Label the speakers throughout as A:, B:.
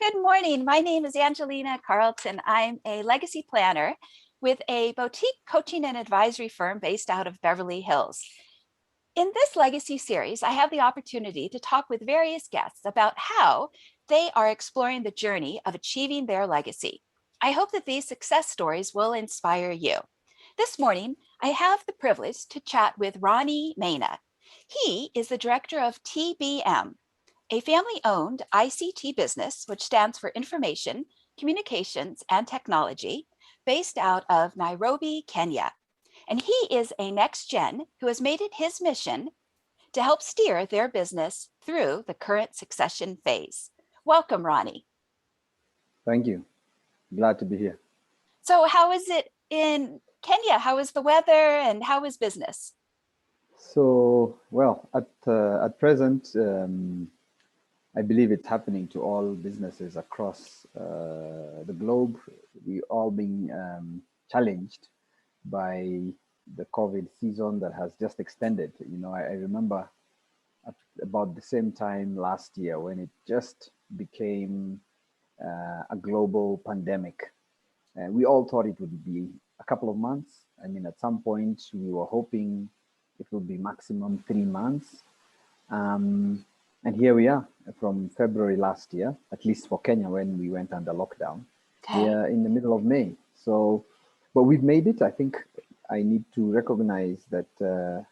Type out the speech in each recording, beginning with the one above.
A: Good morning. My name is Angelina Carlton. I'm a legacy planner with a boutique coaching and advisory firm based out of Beverly Hills. In this legacy series, I have the opportunity to talk with various guests about how they are exploring the journey of achieving their legacy. I hope that these success stories will inspire you. This morning, I have the privilege to chat with Ronnie Maina. He is the director of TBM, a family-owned ICT business, which stands for Information, Communications, and Technology, based out of Nairobi, Kenya. And he is a NextGen who has made it his mission to help steer their business through the current succession phase. Welcome, Ronnie.
B: Thank you. Glad to be here.
A: So how is it in Kenya? How is the weather and how is business?
B: So, well, at present, I believe it's happening to all businesses across the globe. We all being challenged by the COVID season that has just extended. You know, I remember at about the same time last year when it just became a global pandemic. And we all thought it would be a couple of months. I mean, at some point we were hoping it would be maximum 3 months. And here we are from February last year, at least for Kenya when we went under lockdown.
A: Okay.
B: We are in the middle of May. So, but we've made it. I think I need to recognize that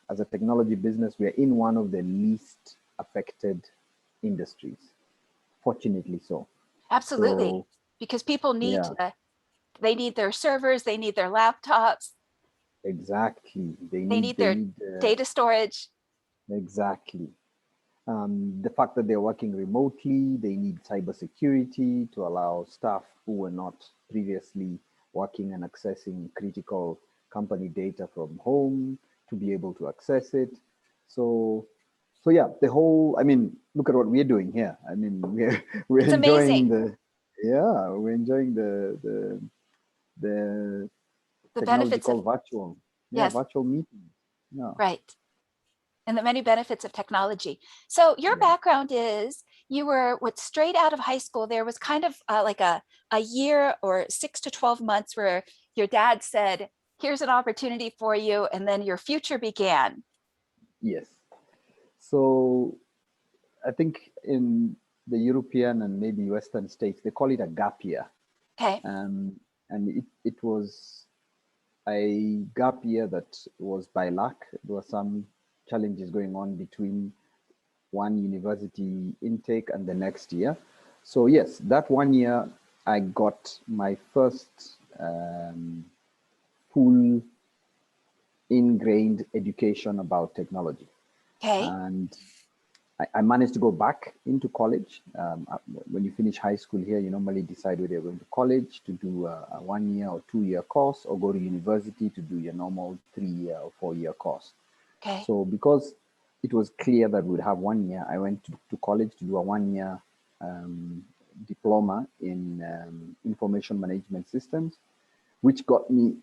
B: as a technology business, we are in one of the least affected industries, fortunately so.
A: Absolutely,
B: So,
A: because people need
B: yeah,
A: they need their servers, they need their laptops,
B: exactly.
A: they need their
B: They need
A: data storage.
B: exactly. The fact that they're working remotely, they need cybersecurity to allow staff who were not previously working and accessing critical company data from home to be able to access it. So, so yeah, the whole, I mean, look at what we're doing here. I mean, we're
A: It's
B: enjoying
A: amazing.
B: the
A: The
B: technology
A: benefits of,
B: called virtual,
A: yes,
B: virtual meetings. Yeah,
A: right. And the many benefits of technology. So your
B: yeah.
A: background is you were straight out of high school. There was kind of like a year or 6 to 12 months where your dad said, here's an opportunity for you. And then your future began.
B: Yes. So I think in the European and maybe Western states, they call it a gap year.
A: Okay.
B: Um, and it was a gap year that was by luck. There were some challenges going on between one university intake and the next year. So yes, that 1 year I got my first full ingrained education about technology.
A: Okay.
B: And I managed to go back into college. When you finish high school here, you normally decide whether you're going to college to do a 1 year or 2 year course or go to university to do your normal 3 year or 4 year course.
A: Okay.
B: So because it was clear that we'd have 1 year, I went to college to do a 1 year diploma in information management systems, which got me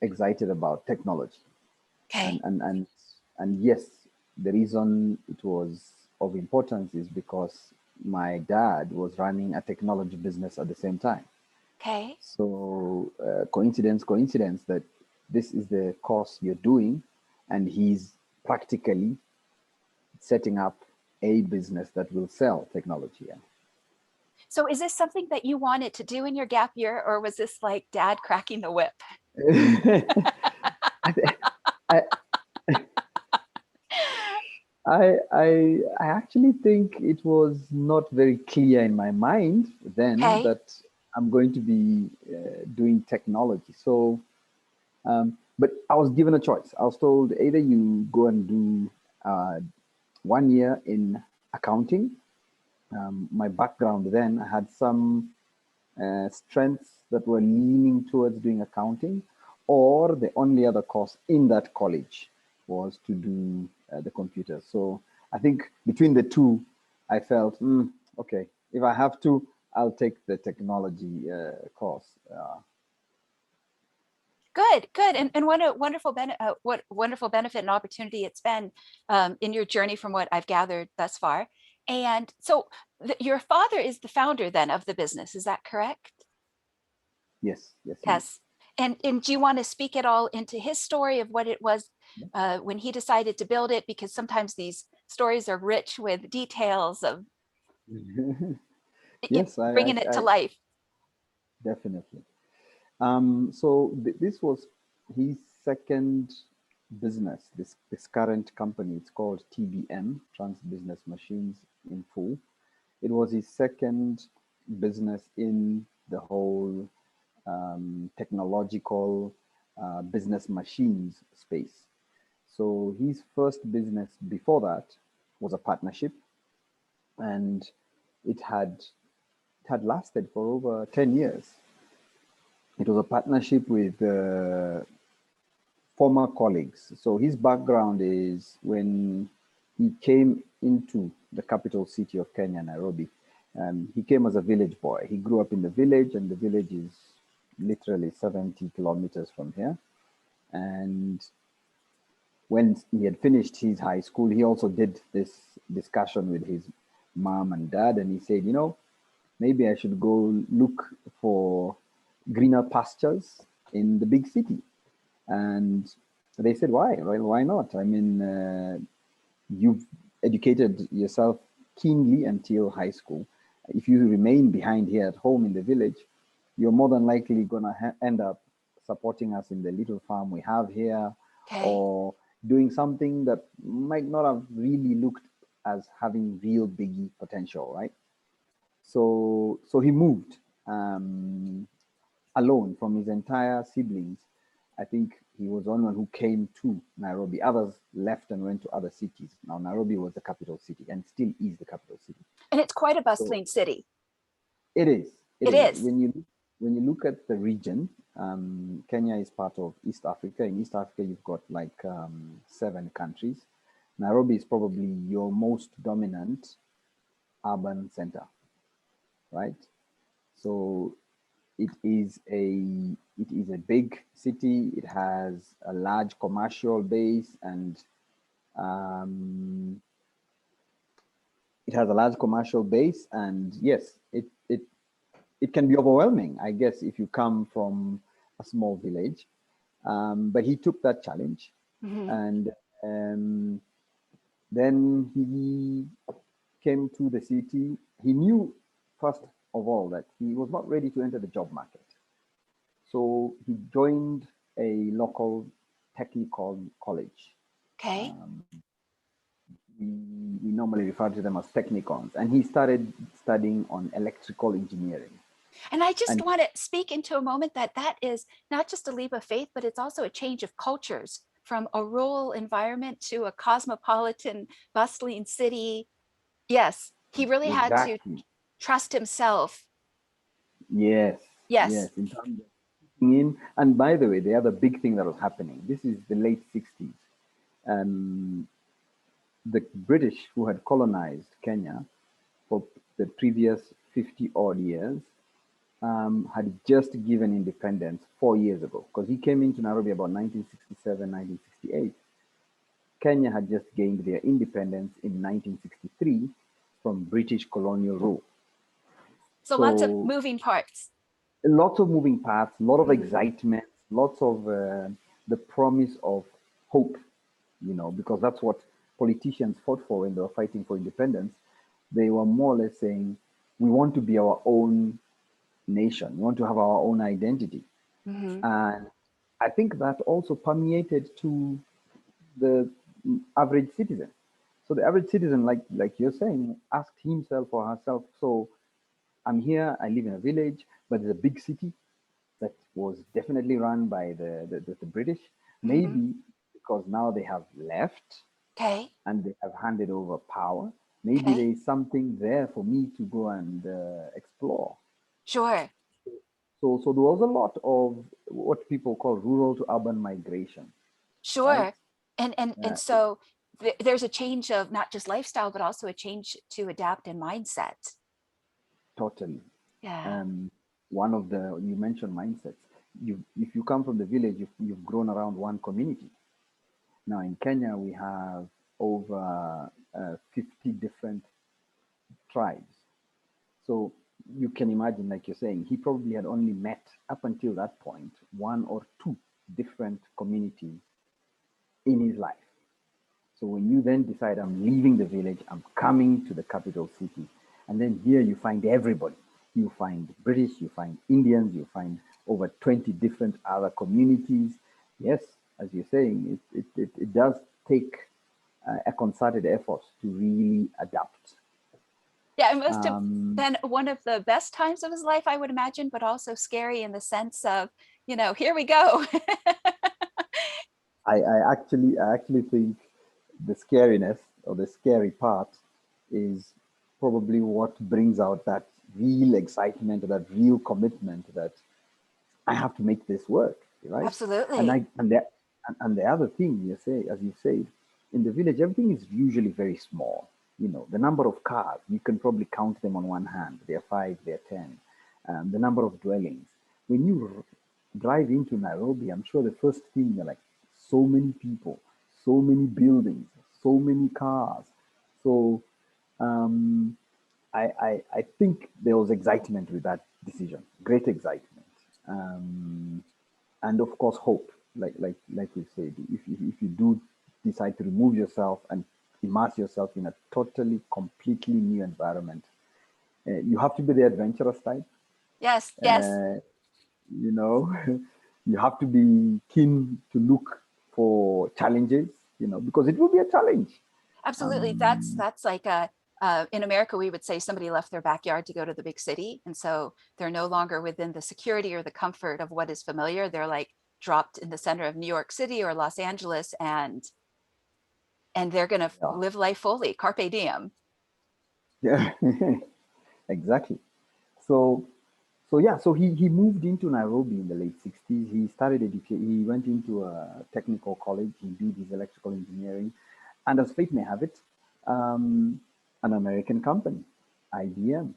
B: excited about technology.
A: Okay.
B: And, and, and, and yes, the reason it was of importance is because my dad was running a technology business at the same time.
A: Okay.
B: So coincidence that this is the course you're doing, and he's practically setting up a business that will sell technology.
A: So is this something that you wanted to do in your gap year, or was this like dad cracking the whip?
B: I, I, I actually think it was not very clear in my mind then
A: Okay.
B: that I'm going to be doing technology. So, but I was given a choice. I was told either you go and do 1 year in accounting. My background then, I had some strengths that were leaning towards doing accounting, or the only other course in that college was to do the computer. So I think between the two, I felt, okay, if I have to, I'll take the technology course.
A: Good, good. And what a wonderful what wonderful benefit and opportunity it's been in your journey from what I've gathered thus far. And so your father is the founder then of the business, is that correct?
B: Yes, yes, he is.
A: Yes. And do you want to speak at all into his story of what it was when he decided to build it? Because sometimes these stories are rich with details of
B: Yes,
A: bringing it to
B: I
A: life.
B: definitely. So this was his second business. This current company, it's called TBM, Trans Business Machines in full. It was his second business in the whole technological business machines space. So his first business before that was a partnership, and it had lasted for over 10 years. It was a partnership with former colleagues. So his background is when he came into the capital city of Kenya, Nairobi. He came as a village boy. He grew up in the village, and the village is literally 70 kilometers from here. And when he had finished his high school, he also did this discussion with his mom and dad, and he said, maybe I should go look for greener pastures in the big city. And they said, why? Well, why not? I mean, you've educated yourself keenly until high school. If you remain behind here at home in the village, you're more than likely going to end up supporting us in the little farm we have here,
A: Okay.
B: or doing something that might not have really looked as having real biggie potential, right? So he moved alone from his entire siblings. I think he was the only one who came to Nairobi. Others left and went to other cities. Now, Nairobi was the capital city and still is the capital city.
A: And it's quite a
B: So
A: bustling city.
B: it is. It
A: It
B: is.
A: is.
B: When you look at the region, Kenya is part of East Africa. In East Africa, you've got like 7 countries. Nairobi is probably your most dominant urban center, right? So it is a big city. It has a large commercial base, and um, yes, it can be overwhelming, I guess, if you come from a small village. But he took that challenge,
A: Mhm.
B: and then he came to the city. He knew, first of all, that he was not ready to enter the job market. So he joined a local technical college.
A: Okay.
B: Um, we normally refer to them as technicons. And he started studying on electrical engineering.
A: And I just
B: And
A: want to speak into a moment that that is not just a leap of faith, but it's also a change of cultures from a rural environment to a cosmopolitan, bustling city. Yes, he really had to
B: exactly,
A: trust himself.
B: yes,
A: Yes.
B: yes, in terms of in. And by the way, the other big thing that was happening, this is the late 60s. Um, the British, who had colonized Kenya for the previous 50 odd years, had just given independence 4 years ago, because he came into Nairobi about 1967, 1968. Kenya had just gained their independence in 1963 from British colonial rule.
A: So lots of
B: So
A: moving parts.
B: lots of moving parts, a lot of
A: Mhm.
B: excitement, lots of the promise of hope, because that's what politicians fought for when they were fighting for independence. They were more or less saying, we want to be our own nation, we want to have our own identity.
A: Mhm.
B: And I think that also permeated to the average citizen. So the average citizen, like you're saying, asked himself or herself, so I'm here, I live in a village, but it's a big city that was definitely run by the British.
A: Mhm.
B: Maybe because now they have left
A: Okay.
B: and they have handed over power, maybe
A: Okay.
B: there is something there for me to go and explore.
A: Sure.
B: So there was a lot of what people call rural to urban migration, right?
A: Sure. And
B: Uh,
A: so there's a change of not just lifestyle, but also a change to adapt in mindset.
B: totally.
A: Yeah.
B: Um, One of the, you mentioned mindsets. If you come from the village, you've grown around one community. Now in Kenya, we have over 50 different tribes. So you can imagine, like you're saying, he probably had only met up until that point one or two different communities in his life. So when you then decide, I'm leaving the village, I'm coming to the capital city, and then here you find everybody. You find British, you find Indians, you find over 20 different other communities. Yes, as you're saying, it does take a concerted effort to really adapt.
A: Yeah, it must have been one of the best times of his life, I would imagine, but also scary in the sense of, here we go.
B: I actually think the scariness or the scary part is probably what brings out that real excitement, that real commitment that I have to make this work, right? And
A: Absolutely.
B: I and the other thing you say, as you said, in the village, everything is usually very small. The number of cars, you can probably count them on one hand. They're five, they're 10. The number of dwellings. When you drive into Nairobi, I'm sure the first thing you're like, so many people, so many buildings, so many cars. So um, I think there was excitement with that decision, great excitement, and of course hope. Like you said, if you do decide to remove yourself and immerse yourself in a totally, completely new environment, you have to be the adventurous type.
A: Yes, yes.
B: Uh, you know, you have to be keen to look for challenges. Because it will be a challenge.
A: Absolutely. That's
B: Um,
A: that's like in America, we would say somebody left their backyard to go to the big city. And so they're no longer within the security or the comfort of what is familiar. They're like dropped in the center of New York City or Los Angeles, and they're gonna
B: yeah,
A: live life fully, carpe diem.
B: yeah, exactly. So so he moved into Nairobi in the late 60s. He started education. He went into a technical college. He did his electrical engineering, and as fate may have it, an American company, IBM.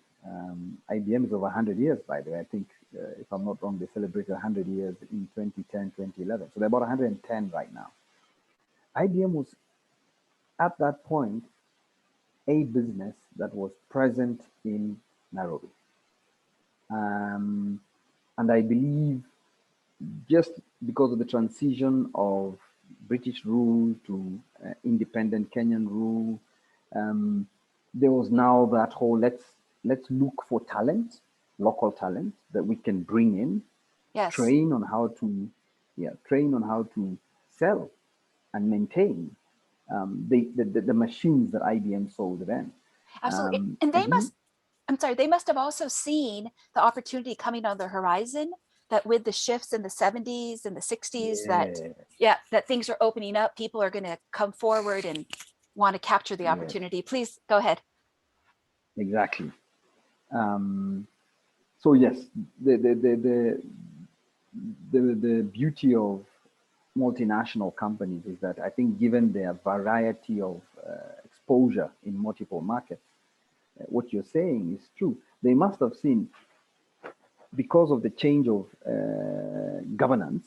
B: IBM is over 100 years, by the way. I think, if I'm not wrong, they celebrated 100 years in 2010, 2011. So they're about 110 right now. IBM was at that point a business that was present in Nairobi. Um, and I believe just because of the transition of British rule to independent Kenyan rule, um, there was now that whole let's look for talent, local talent that we can bring in,
A: Yes,
B: train on how to, yeah, train on how to sell and maintain the machines that IBM sold then.
A: absolutely. And
B: And he,
A: I'm sorry, they must have also seen the opportunity coming on the horizon, that with the shifts in the 70s and the 60s, that
B: yeah,
A: yeah, that things are opening up, people are going to come forward and want to capture the
B: yeah,
A: opportunity. Please go ahead.
B: exactly. Um, so yes, the the, the the the beauty of multinational companies is that I think, given their variety of exposure in multiple markets, what you're saying is true. They must have seen, because of the change of governance,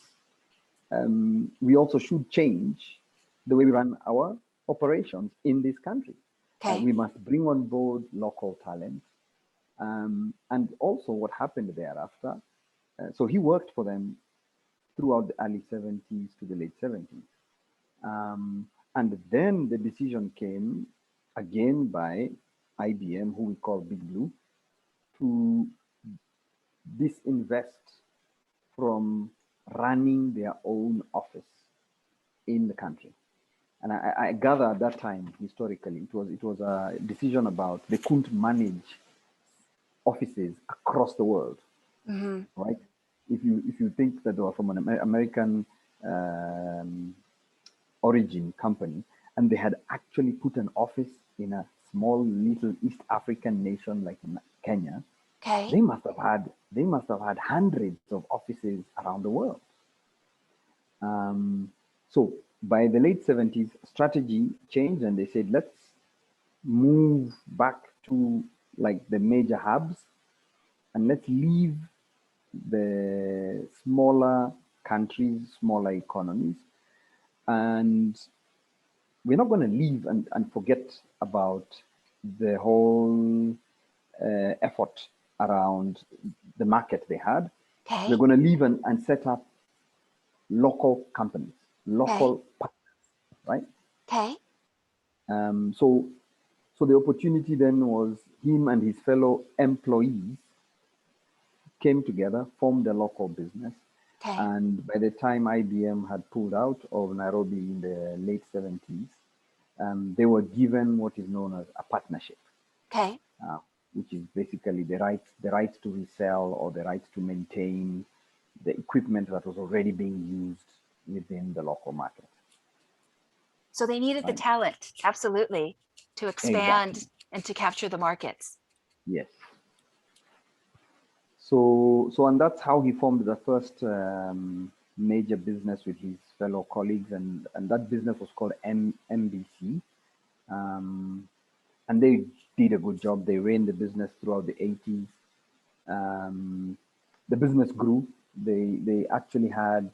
B: we also should change the way we run our operations in this country.
A: Okay.
B: We must bring on board local talent. And also, what happened thereafter, so he worked for them throughout the early 70s to the late 70s. And then the decision came again by IBM, who we call Big Blue, to disinvest from running their own office in the country. And I gather at that time, historically, it was a decision about they couldn't manage offices across the world,
A: Hmm.
B: right? If you think that they were from an American um, origin company, and they had actually put an office in a small little East African nation like Kenya,
A: Okay.
B: they must have had hundreds of offices around the world. So by the late 70s, strategy changed, and they said, let's move back to like the major hubs, and let's leave the smaller countries, smaller economies, and we're not going to leave and forget about the whole effort around the market they had.
A: Okay.
B: They're going to leave and set up local companies, local partners, right?
A: Okay.
B: So the opportunity then was him and his fellow employees came together, formed a local business,
A: Okay.
B: and by the time IBM had pulled out of Nairobi in the late 70s, they were given what is known as a partnership,
A: Okay.
B: which is basically the right to resell or the right to maintain the equipment that was already being used within the local market.
A: So they needed the
B: Right?
A: talent, absolutely, to
B: Exactly.
A: expand and to capture the markets.
B: Yes. So and that's how he formed the first major business with his fellow colleagues, and that business was called MBC. And they did a good job. They ran the business throughout the 80s. The business grew. They actually had,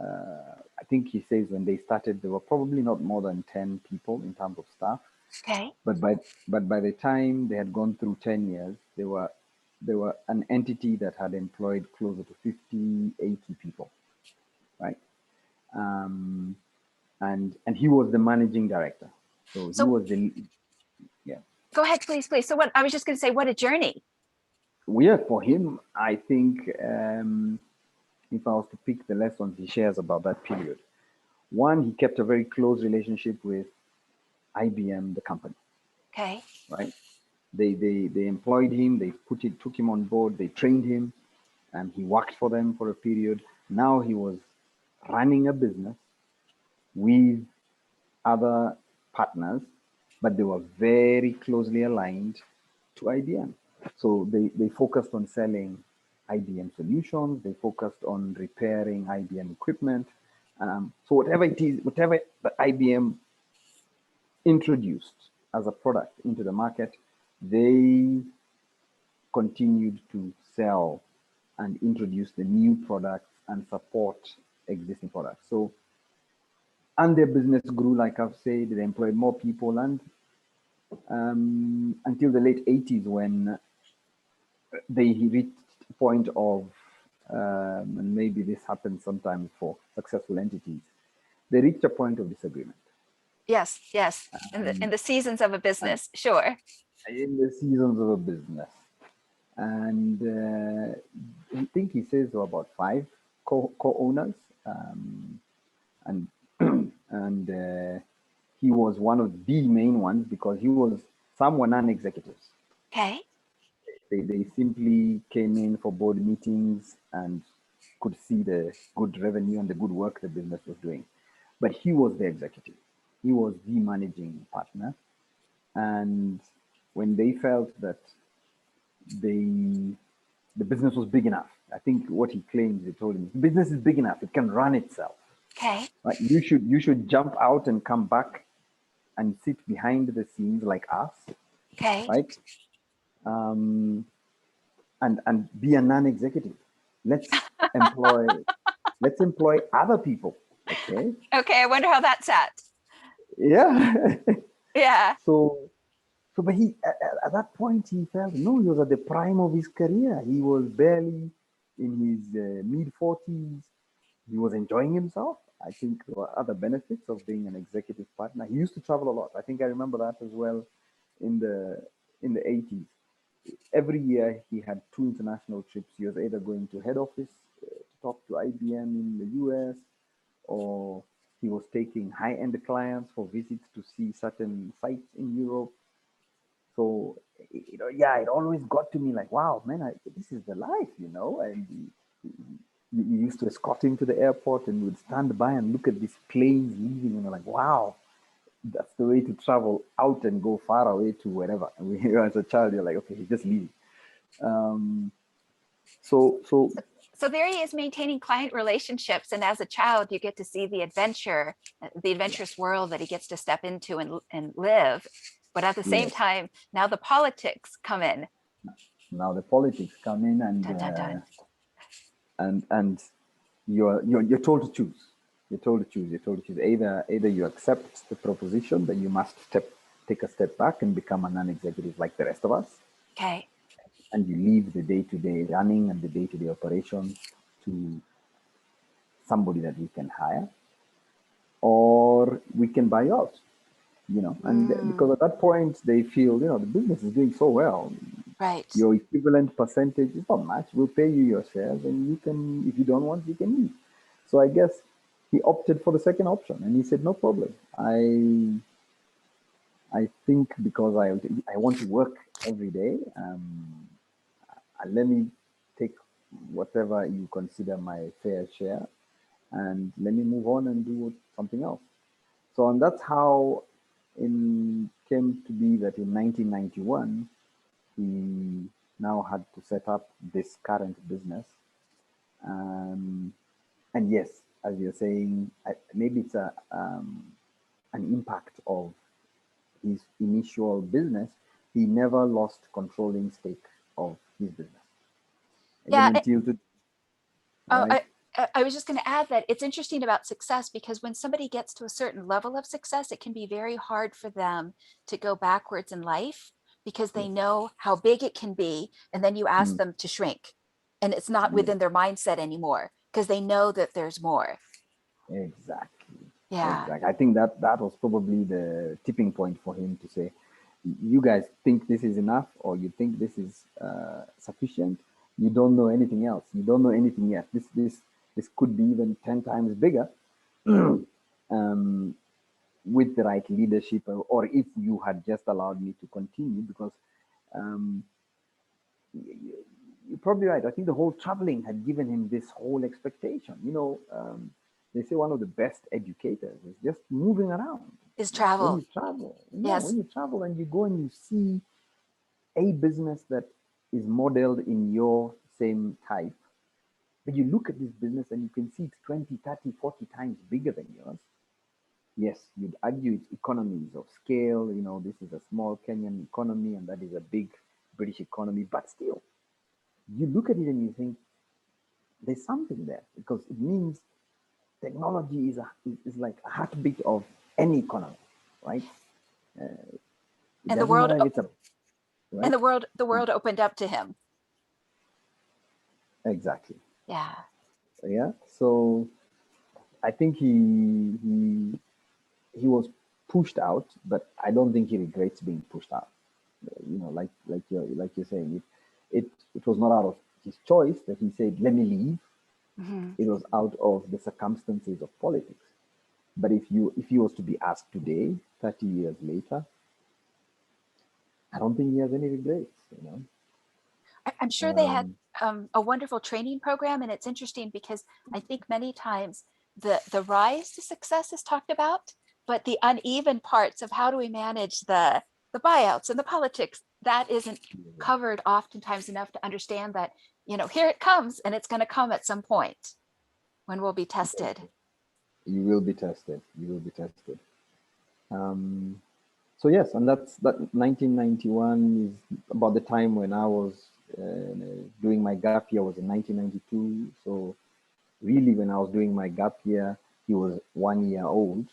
B: I think he says when they started, there were probably not more than 10 people in terms of staff.
A: Okay.
B: But by the time they had gone through 10 years, they were an entity that had employed closer to 50, 80 people, right? And he was the managing director. So he
A: So
B: was the, yeah.
A: go ahead, please, please. So what I was just going to say, what a journey.
B: Yeah, for him, I think if I was to pick the lessons he shares about that period, one, he kept a very close relationship with IBM, the company,
A: Okay.
B: right? They employed him, took him on board, they trained him, and he worked for them for a period. Now he was running a business with other partners, but they were very closely aligned to IBM. So they focused on selling IBM solutions, they focused on repairing IBM equipment. So whatever it is, whatever the IBM introduced as a product into the market, they continued to sell and introduce the new products and support existing products. So, and their business grew, like I've said, they employed more people, and until the late 80s when they reached a point of, and maybe this happens sometimes for successful entities, they reached a point of disagreement.
A: Yes, yes. In the seasons of a
B: And
A: business, sure.
B: in the seasons of a business. And I think he says there were about five co-owners, and he was one of the main ones because some were non-executives.
A: Okay.
B: They simply came in for board meetings and could see the good revenue and the good work the business was doing. But he was the executive. He was the managing partner. And when they felt that the business was big enough, I think what he claims, they told him, the business is big enough, it can run itself.
A: Okay.
B: Right? You should jump out and come back and sit behind the scenes like us,
A: Okay.
B: right? And be a non-executive. Let's employ let's employ other people. Okay.
A: Okay. I wonder how that sat.
B: Yeah.
A: Yeah.
B: So but he at that point he felt no, he was at the prime of his career. He was barely in his mid 40s. He was enjoying himself. I think there were other benefits of being an executive partner. He used to travel a lot. I think I remember that as well in the 80s. Every year he had two international trips. He was either going to head office to talk to IBM in the US, or he was taking high-end clients for visits to see certain sites in Europe. So, yeah, it always got to me like, wow, man, this is the life. And you used to escort him to the airport and would stand by and look at these planes leaving, and you're like, wow, that's the way to travel out and go far away to wherever. And as a child, you're like, okay, he's just leaving. Um, so
A: So there he is maintaining client relationships. And as a child, you get to see the
B: yeah,
A: adventurous world that he gets to step into and live. But at the same
B: yes.
A: time, now the politics come in.
B: Now the politics come in,
A: Dun, dun, dun.
B: and you're told to choose. You're told to choose. You're told to choose. Either you accept the proposition that you must take a step back and become a non-executive like the rest of us,
A: Okay.
B: and you leave the day-to-day running and the day-to-day operations to somebody that we can hire, or we can buy out, and because at that point they feel, the business is doing so well,
A: Right.
B: your equivalent percentage is not much. We'll pay you your shares, and you can, if you don't want, you can leave. So I guess he opted for the second option, and he said, no problem. I think because I want to work every day, and let me take whatever you consider my fair share, and let me move on and do something else. So, and that's how it came to be that in 1991, he now had to set up this current business. And yes, as you're saying, maybe it's an impact of his initial business. He never lost controlling stake of his business, even
A: Yeah.
B: until today,
A: Oh,
B: right?
A: I was just going to add that it's interesting about success, because when somebody gets to a certain level of success, it can be very hard for them to go backwards in life, because they
B: Yes.
A: know how big it can be. And then you ask
B: Mm,
A: them to shrink, and it's not
B: yes,
A: within their mindset anymore, because they know that there's more.
B: exactly.
A: Yeah.
B: Exactly. I think that was probably the tipping point for him to say, you guys think this is enough, or you think this is sufficient. You don't know anything else. You don't know anything yet. This could be even 10 times bigger, um, with the right leadership, or if you had just allowed me to continue, because um, you're probably right. I think the whole traveling had given him this whole expectation. They say one of the best educators is just moving around.
A: Is
B: When
A: travel.
B: you travel,
A: Yes.
B: when you travel and you go and you see a business that is modeled in your same type, but you look at this business and you can see it's 20, 30, 40 times bigger than yours. Yes, you'd argue it's economies of scale. This is a small Kenyan economy and that is a big British economy, but still, you look at it and you think there's something there, because it means technology is like a heartbeat of any economy, right? It
A: And the
B: doesn't
A: world
B: matter if it's a
A: and
B: right.
A: the world opened up to him.
B: Exactly.
A: Yeah.
B: Yeah. So I think he was pushed out, but I don't think he regrets being pushed out. Like you're saying, it was not out of his choice that he said, "Let me leave."
A: Hmm.
B: It was out of the circumstances of politics. But if he was to be asked today, 30 years later, I don't think he has any regrets.
A: I'm sure they had
B: Um,
A: a wonderful training program, and it's interesting because I think many times the rise to success is talked about, but the uneven parts of how do we manage the buyouts and the politics, that isn't covered oftentimes enough to understand that, here it comes, and it's going to come at some point when we'll be tested.
B: you will be tested. You will be tested. Um, so yes, and that 1991 is about the time when I was doing my gap year. Was in 1992. So really, when I was doing my gap year, he was 1 year old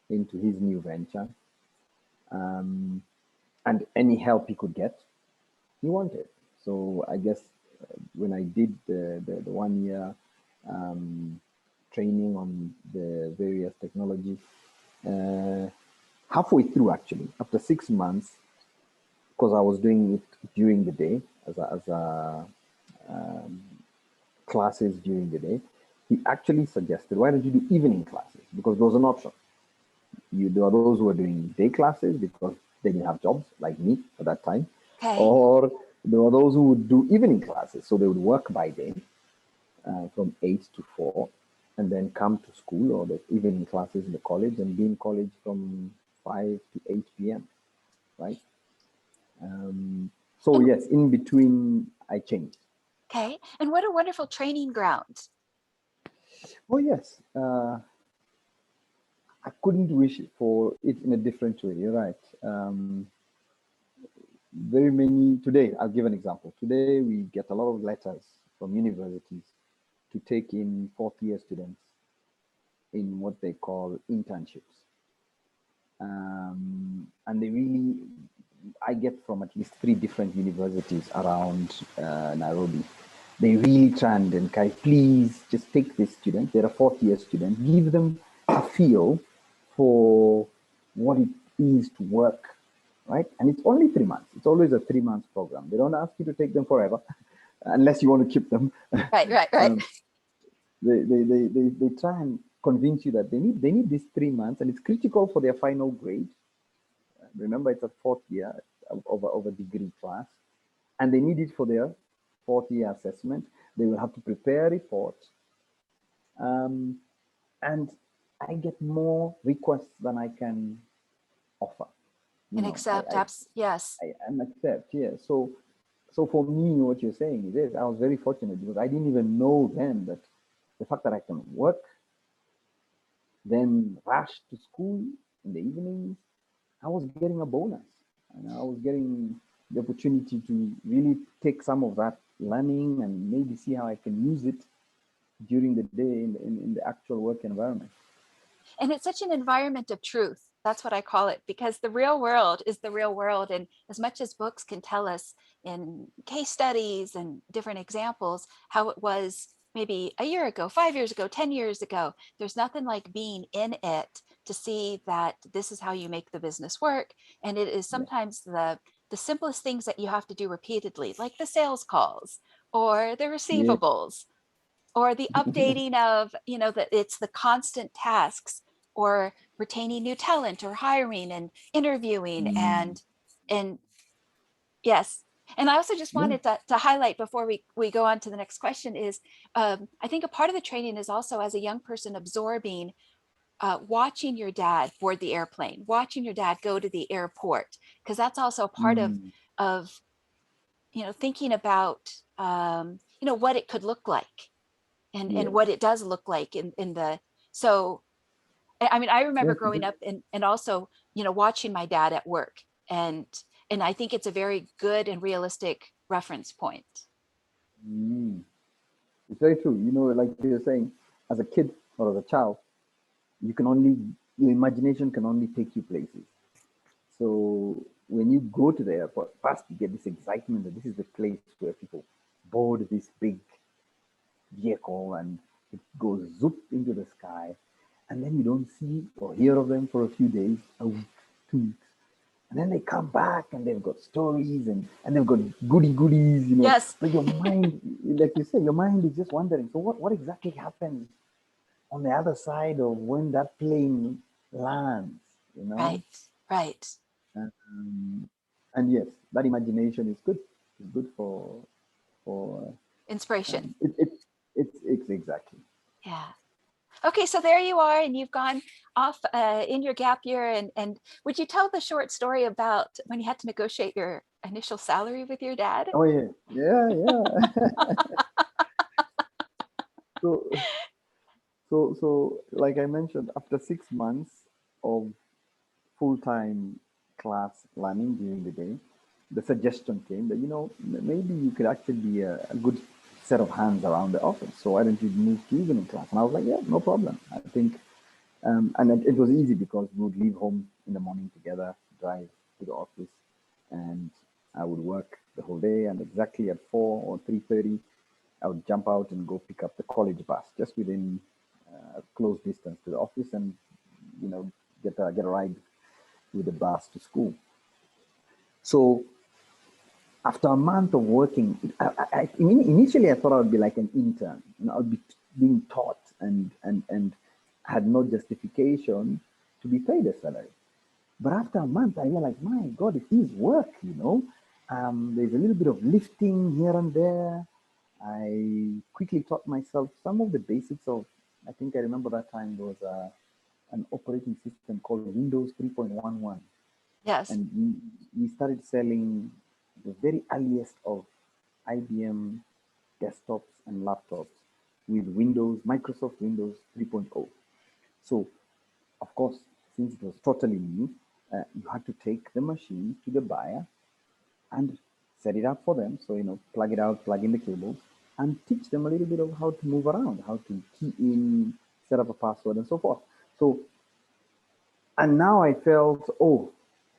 B: into his new venture, um, and any help he could get, he wanted. So I guess when I did the 1 year um, training on the various technologies, uh, halfway through actually, after 6 months, because I was doing it during the day as a classes during the day, he actually suggested, why don't you do evening classes? Because there was an option. There are those who were doing day classes because they didn't have jobs like me at that time,
A: Okay.
B: or there were those who would do evening classes. So they would work by day from 8 to 4 and then come to school or the evening classes in the college and be in college from 5 to 8 p.m., right? So
A: And
B: yes, in between I changed.
A: okay. And what a wonderful training ground.
B: Oh yes, I couldn't wish for it in a different way. You're right. Very many today. I'll give an example. Today we get a lot of letters from universities to take in fourth year students in what they call internships. And they really, I get from at least 3 different universities around Nairobi. They really try and encourage, please just take this student, they're a 4th-year student, give them a feel for what it is to work, right? And it's only 3 months. It's always a 3-month program. They don't ask you to take them forever, unless you want to keep them.
A: Right.
B: They try and convince you that they need these 3 months, and it's critical for their final grade. Remember, it's a 4th year of a degree class, and they need it for their 4th year assessment. They will have to prepare a report, and I get more requests than I can offer.
A: And accept, yes.
B: And accept, yeah. So for me, what you're saying is this: I was very fortunate because I didn't even know then that the fact that I can work, then rush to school in the evenings, I was getting a bonus, and I was getting the opportunity to really take some of that learning and maybe see how I can use it during the day in the actual work environment.
A: And it's such an environment of truth. That's what I call it, because the real world is the real world. And as much as books can tell us in case studies and different examples how it was maybe a year ago, 5 years ago, 10 years ago, there's nothing like being in it to see that this is how you make the business work. And it is sometimes the simplest things that you have to do repeatedly, like the sales calls or the
B: Yeah.
A: receivables or the updating of, that it's the constant tasks, or retaining new talent, or hiring and interviewing. And yes. And I also just
B: Yeah.
A: wanted to highlight before we go on to the next question is, I think a part of the training is also, as a young person, absorbing, watching your dad board the airplane, watching your dad go to the airport, because that's also a part of thinking about, what it could look like, and
B: Yes.
A: what it does look like in the. So I mean, I remember
B: Yes.
A: growing up and also, watching my dad at work, and I think it's a very good and realistic reference point.
B: Mm. It's very true. Like you're saying, as a kid or as a child, you can only, your imagination can only take you places. So when you go to the airport, first you get this excitement that this is the place where people board this big vehicle and it goes zoop into the sky. And then you don't see or hear of them for a few days, a week, 2 weeks. And then they come back and they've got stories and they've got goodies.
A: Yes.
B: But your mind, like you said, your mind is just wondering, so what exactly happens on the other side of when that plane lands?
A: Right.
B: Um, and yes, that imagination is good. It's good for
A: Inspiration.
B: it's exactly.
A: Yeah. Okay, so there you are, and you've gone off in your gap year. And would you tell the short story about when you had to negotiate your initial salary with your dad?
B: Oh yeah. So so like I mentioned, after 6 months of full-time class learning during the day, the suggestion came that maybe you could actually be a good set of hands around the office. So why don't you move to evening class? And I was like, yeah, no problem. I think, and it was easy because we would leave home in the morning together, drive to the office, and I would work the whole day. And exactly at 4 or 3:30, I would jump out and go pick up the college bus just within close distance to the office, and get a ride with the bus to school. So after a month of working, initially I thought I would be like an intern. I would be being taught and had no justification to be paid a salary. But after a month, I realized, my God, it is work. There's a little bit of lifting here and there. I quickly taught myself some of the basics of, I think I remember that time there was an operating system called Windows 3.11.
A: Yes.
B: And we started selling the very earliest of IBM desktops and laptops with Microsoft Windows 3.0. So, of course, since it was totally new, you had to take the machine to the buyer and set it up for them. So, plug it out, plug in the cables, and teach them a little bit of how to move around, how to key in, set up a password, and so forth. So And now I felt, oh,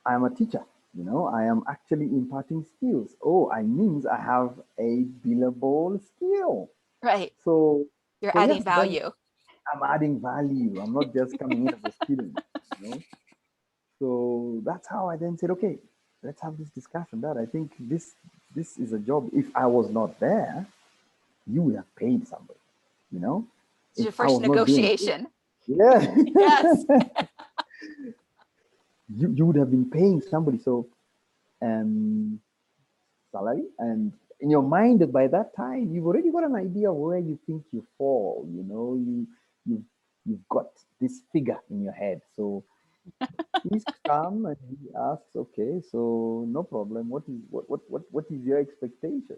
B: I'm a teacher. You know, I am actually imparting skills. Oh, I means I have a billable skill.
A: Right.
B: So,
A: You're
B: so
A: adding
B: yes, then
A: value.
B: I'm adding value. I'm not just coming in as a student, you know. So that's how I then said, okay, let's have this discussion. That I think this is a job. If I was not there, you would have paid somebody, you know.
A: It's
B: If
A: your
B: I
A: first
B: was not doing it,
A: negotiation.
B: yeah,
A: Yes.
B: you would have been paying somebody. So salary, and in your mind by that time you've already got an idea where you think you fall. You know, you've you've got this figure in your head. So he's calm and he asks, okay, so no problem. What is your expectation?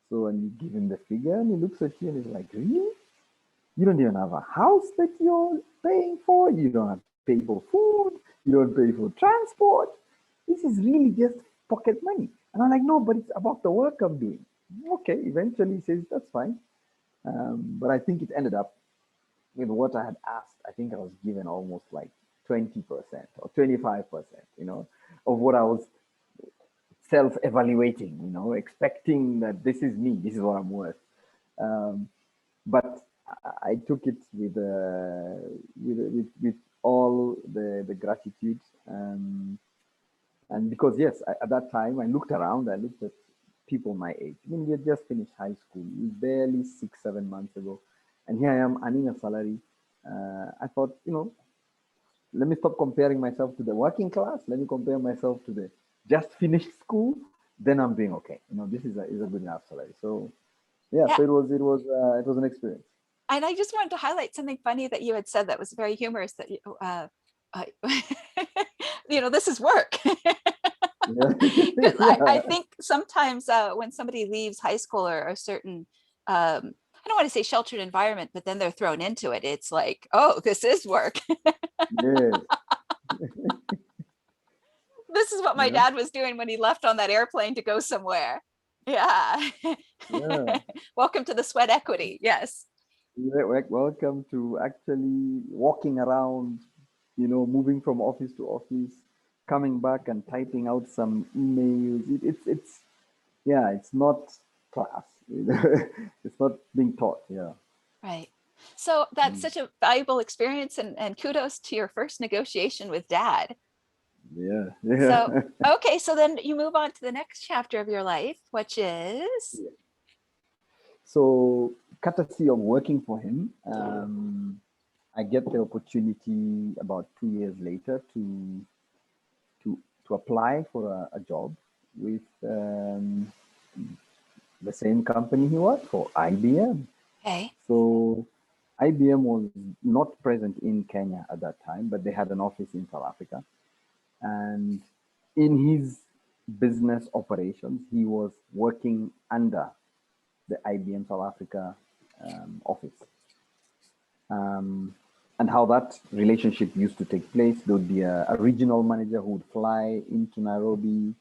B: So and you give him the figure and he looks at you and he's like, really? You don't even have a house that you're paying for. You don't have to pay for food. You don't pay for transport. This is really just pocket money. And I'm like, no, but it's about the work I'm doing. Okay, eventually he says, that's fine. But I think it ended up with what I had asked. I think I was given almost like 20% or 25%, you know, of what I was self-evaluating, you know, expecting that this is me, this is what I'm worth. Um, but I took it with all the gratitude, and because yes, at that time I looked around, I looked at people my age. I mean, we had just finished high school, barely 6 7 months ago, and here I am earning a salary. I thought, you know, let me stop comparing myself to the working class. Let me compare myself to the just finished school. Then I'm doing okay. You know, this is a good enough salary. So yeah,
A: Yeah.
B: so it was an experience.
A: And I just wanted to highlight something funny that you had said that was very humorous that you, uh, you know, this is work.
B: Yeah,
A: Because I
B: yeah,
A: think sometimes when somebody leaves high school or a certain, I don't want to say sheltered environment, but then they're thrown into it. It's like, oh, this is work.
B: yes,
A: This is what my
B: yeah,
A: dad was doing when he left on that airplane to go somewhere. Yeah.
B: yeah.
A: Welcome to the sweat equity. Yes.
B: Welcome to actually walking around, you know, moving from office to office, coming back and typing out some emails. It's yeah, it's not class. It's not being taught. Yeah.
A: Right. So that's
B: Mm.
A: such a valuable experience, and kudos to your first negotiation with dad.
B: Yeah,
A: So,
B: yeah.
A: okay, so then you move on to the next chapter of your life, which is,
B: So, courtesy of working for him, I get the opportunity about 2 years later to to apply for a job with the same company he worked for, IBM.
A: okay,
B: So, IBM was not present in Kenya at that time, but they had an office in South Africa. And in his business operations, he was working under the IBM South Africa office. And how that relationship used to take place. There would be a regional manager who would fly into Nairobi,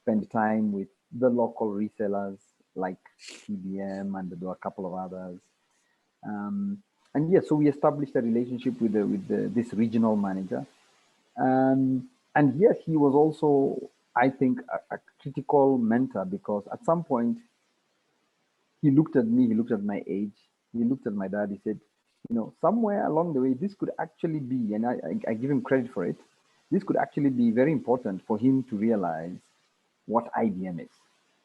B: spend time with the local resellers like TBM, and there were a couple of others. Um, and yeah, so we established a relationship with this regional manager. And yes, he was also, I think, a critical mentor, because at some point he looked at me, he looked at my age, he looked at my dad, he said, you know, somewhere along the way, this could actually be, and I give him credit for it, this could actually be very important for him to realize what IBM is.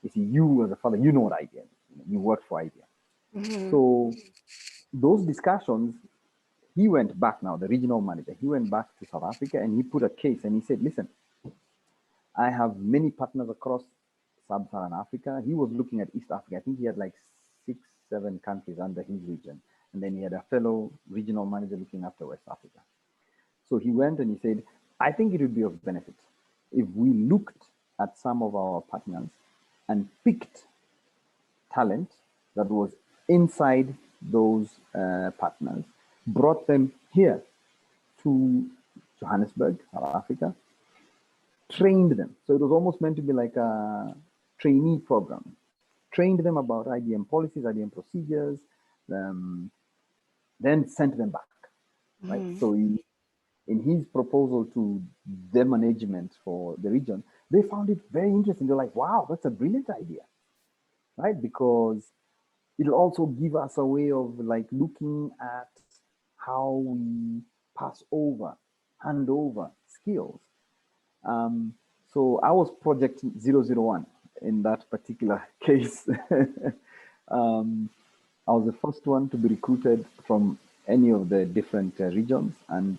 B: You see, you as a father, you know what IBM is. You worked for IBM.
A: mhm,
B: So those discussions, he went back now, the regional manager, he went back to South Africa and he put a case and he said, listen, I have many partners across sub-Saharan Africa. He was looking at East Africa. I think he had like 6 7 countries under his region. And then he had a fellow regional manager looking after West Africa. So he went and he said, I think it would be of benefit if we looked at some of our partners and picked talent that was inside those partners, brought them here to Johannesburg, South Africa, trained them. So it was almost meant to be like a trainee program. Trained them about IBM policies, IBM procedures, um, then sent them back. Right.
A: mhm.
B: So in his proposal to the management for the region, they found it very interesting. They're like, wow, that's a brilliant idea, right? Because it'll also give us a way of like looking at how we pass over, hand over skills. So I was project 001 in that particular case. I was the first one to be recruited from any of the different regions. And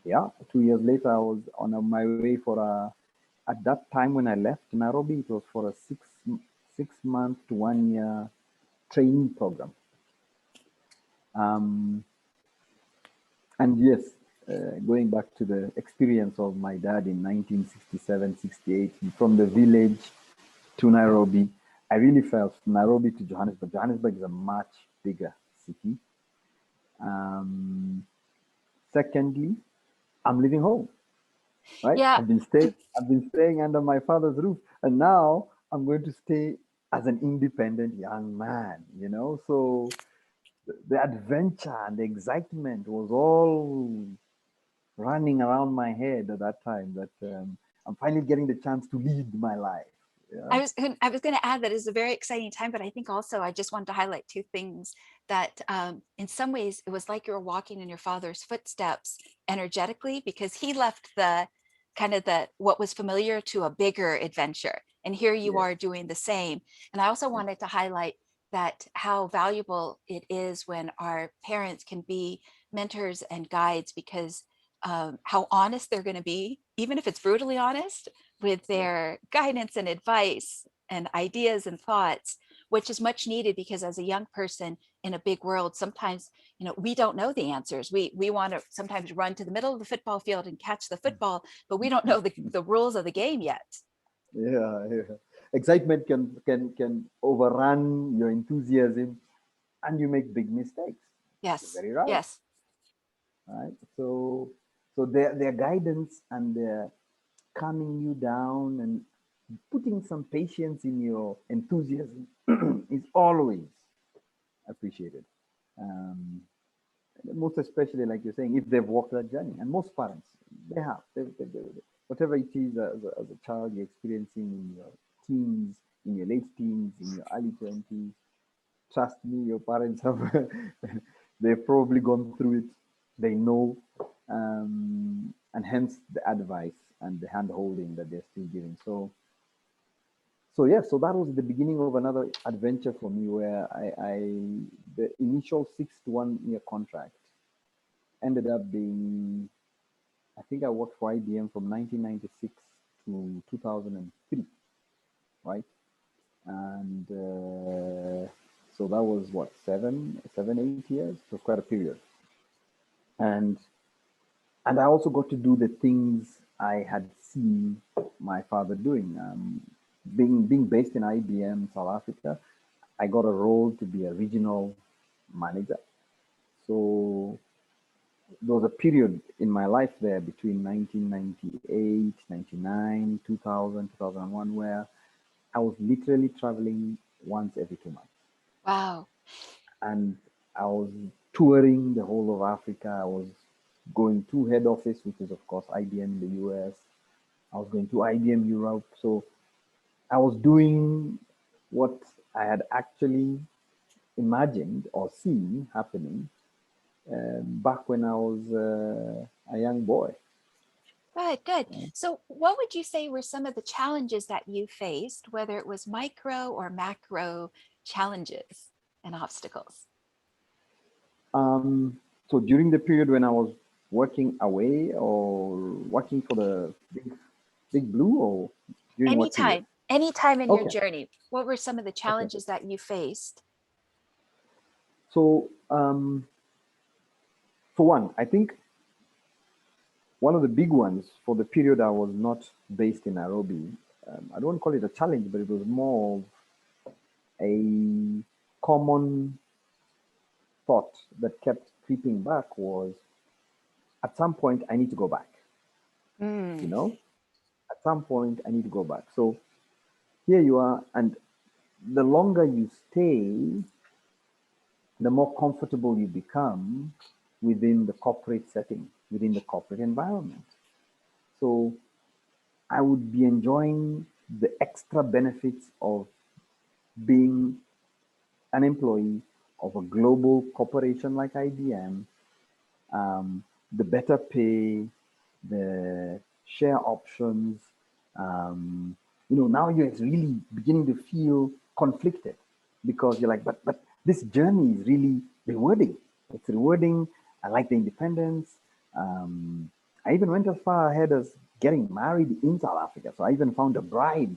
B: yeah, 2 years later, I was on my way for at that time when I left Nairobi, it was for a 6 month to 1 year training program. And yes, going back to the experience of my dad in 1967, 68, from the village to Nairobi, I really felt Nairobi to Johannesburg. Johannesburg is a much bigger city. Secondly, I'm living home, right?
A: Yeah.
B: I've been staying under my father's roof, and now I'm going to stay as an independent young man, you know? So the adventure and the excitement was all running around my head at that time that I'm finally getting the chance to lead my life. Yeah.
A: I was going to add that it's a very exciting time, but I think also I just wanted to highlight two things that in some ways it was like you were walking in your father's footsteps energetically, because he left the kind of the what was familiar to a bigger adventure, and here you
B: Yes.
A: are doing the same. And I also
B: Yes.
A: wanted to highlight that how valuable it is when our parents can be mentors and guides, because how honest they're going to be, even if it's brutally honest, with
B: Yes.
A: their guidance and advice and ideas and thoughts, which is much needed, because as a young person in a big world, sometimes, you know, we don't know the answers. We want to sometimes run to the middle of the football field and catch the football, but we don't know the rules of the game yet.
B: Yeah, yeah. Excitement can overrun your enthusiasm, and you make big mistakes. You're
A: Yes,
B: very right.
A: yes.
B: Right. So their guidance and their calming you down and putting some patience in your enthusiasm is always appreciated. Um, Most especially, like you're saying, if they've walked that journey, and most parents, they have. Whatever it is as a child you're experiencing in your teens, in your late teens, in your early 20s, trust me, your parents have, they've probably gone through it. They know, and hence the advice and the hand holding that they're still giving. So yeah, so that was the beginning of another adventure for me where the initial 6 to 1 year contract ended up being, I think I worked for IBM from 1996 to 2003, right? And so that was what, 8 years? It was quite a period. And and I also got to do the things I had seen my father doing. Being based in IBM South Africa, I got a role to be a regional manager. So there was a period in my life there between 1998, 99, 2000, 2001, where I was literally traveling once every 2 months.
A: Wow.
B: And I was touring the whole of Africa. I was going to head office, which is, of course, IBM in the US. I was going to IBM Europe. So I was doing what I had actually imagined or seen happening back when I was a young boy.
A: Good, good. So what would you say were some of the challenges that you faced, whether it was micro or macro challenges and obstacles?
B: So during the period when I was working away or working for the big blue, or during what period?
A: Anytime in your
B: Okay,
A: journey, what were some of the
B: okay.
A: challenges that you faced?
B: So for one, I think one of the big ones for the period I was not based in Nairobi, I don't call it a challenge, but it was more of a common thought that kept creeping back was, at some point I need to go back. You
A: Mm,
B: know, at some point I need to go back. So here you are, and the longer you stay, the more comfortable you become within the corporate setting. within the corporate environment. So I would be enjoying the extra benefits of being an employee of a global corporation like IBM, the better pay, the share options. Now you're really beginning to feel conflicted because you're like, but this journey is really rewarding. It's rewarding. I like the independence. I even went as far ahead as getting married in South Africa. So I even found a bride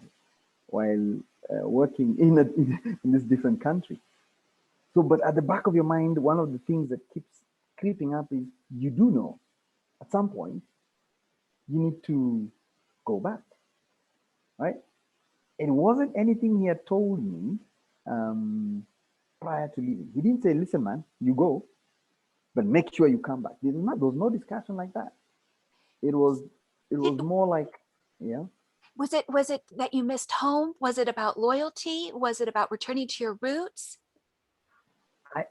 B: while working in this different country. So, but at the back of your mind, one of the things that keeps creeping up is you do know at some point you need to go back, right? It wasn't anything he had told me prior to leaving. He didn't say, listen, man, you go, but make sure you come back. There was no discussion like that. It was more like, yeah.
A: Was it that you missed home? Was it about loyalty? Was it about returning to your roots?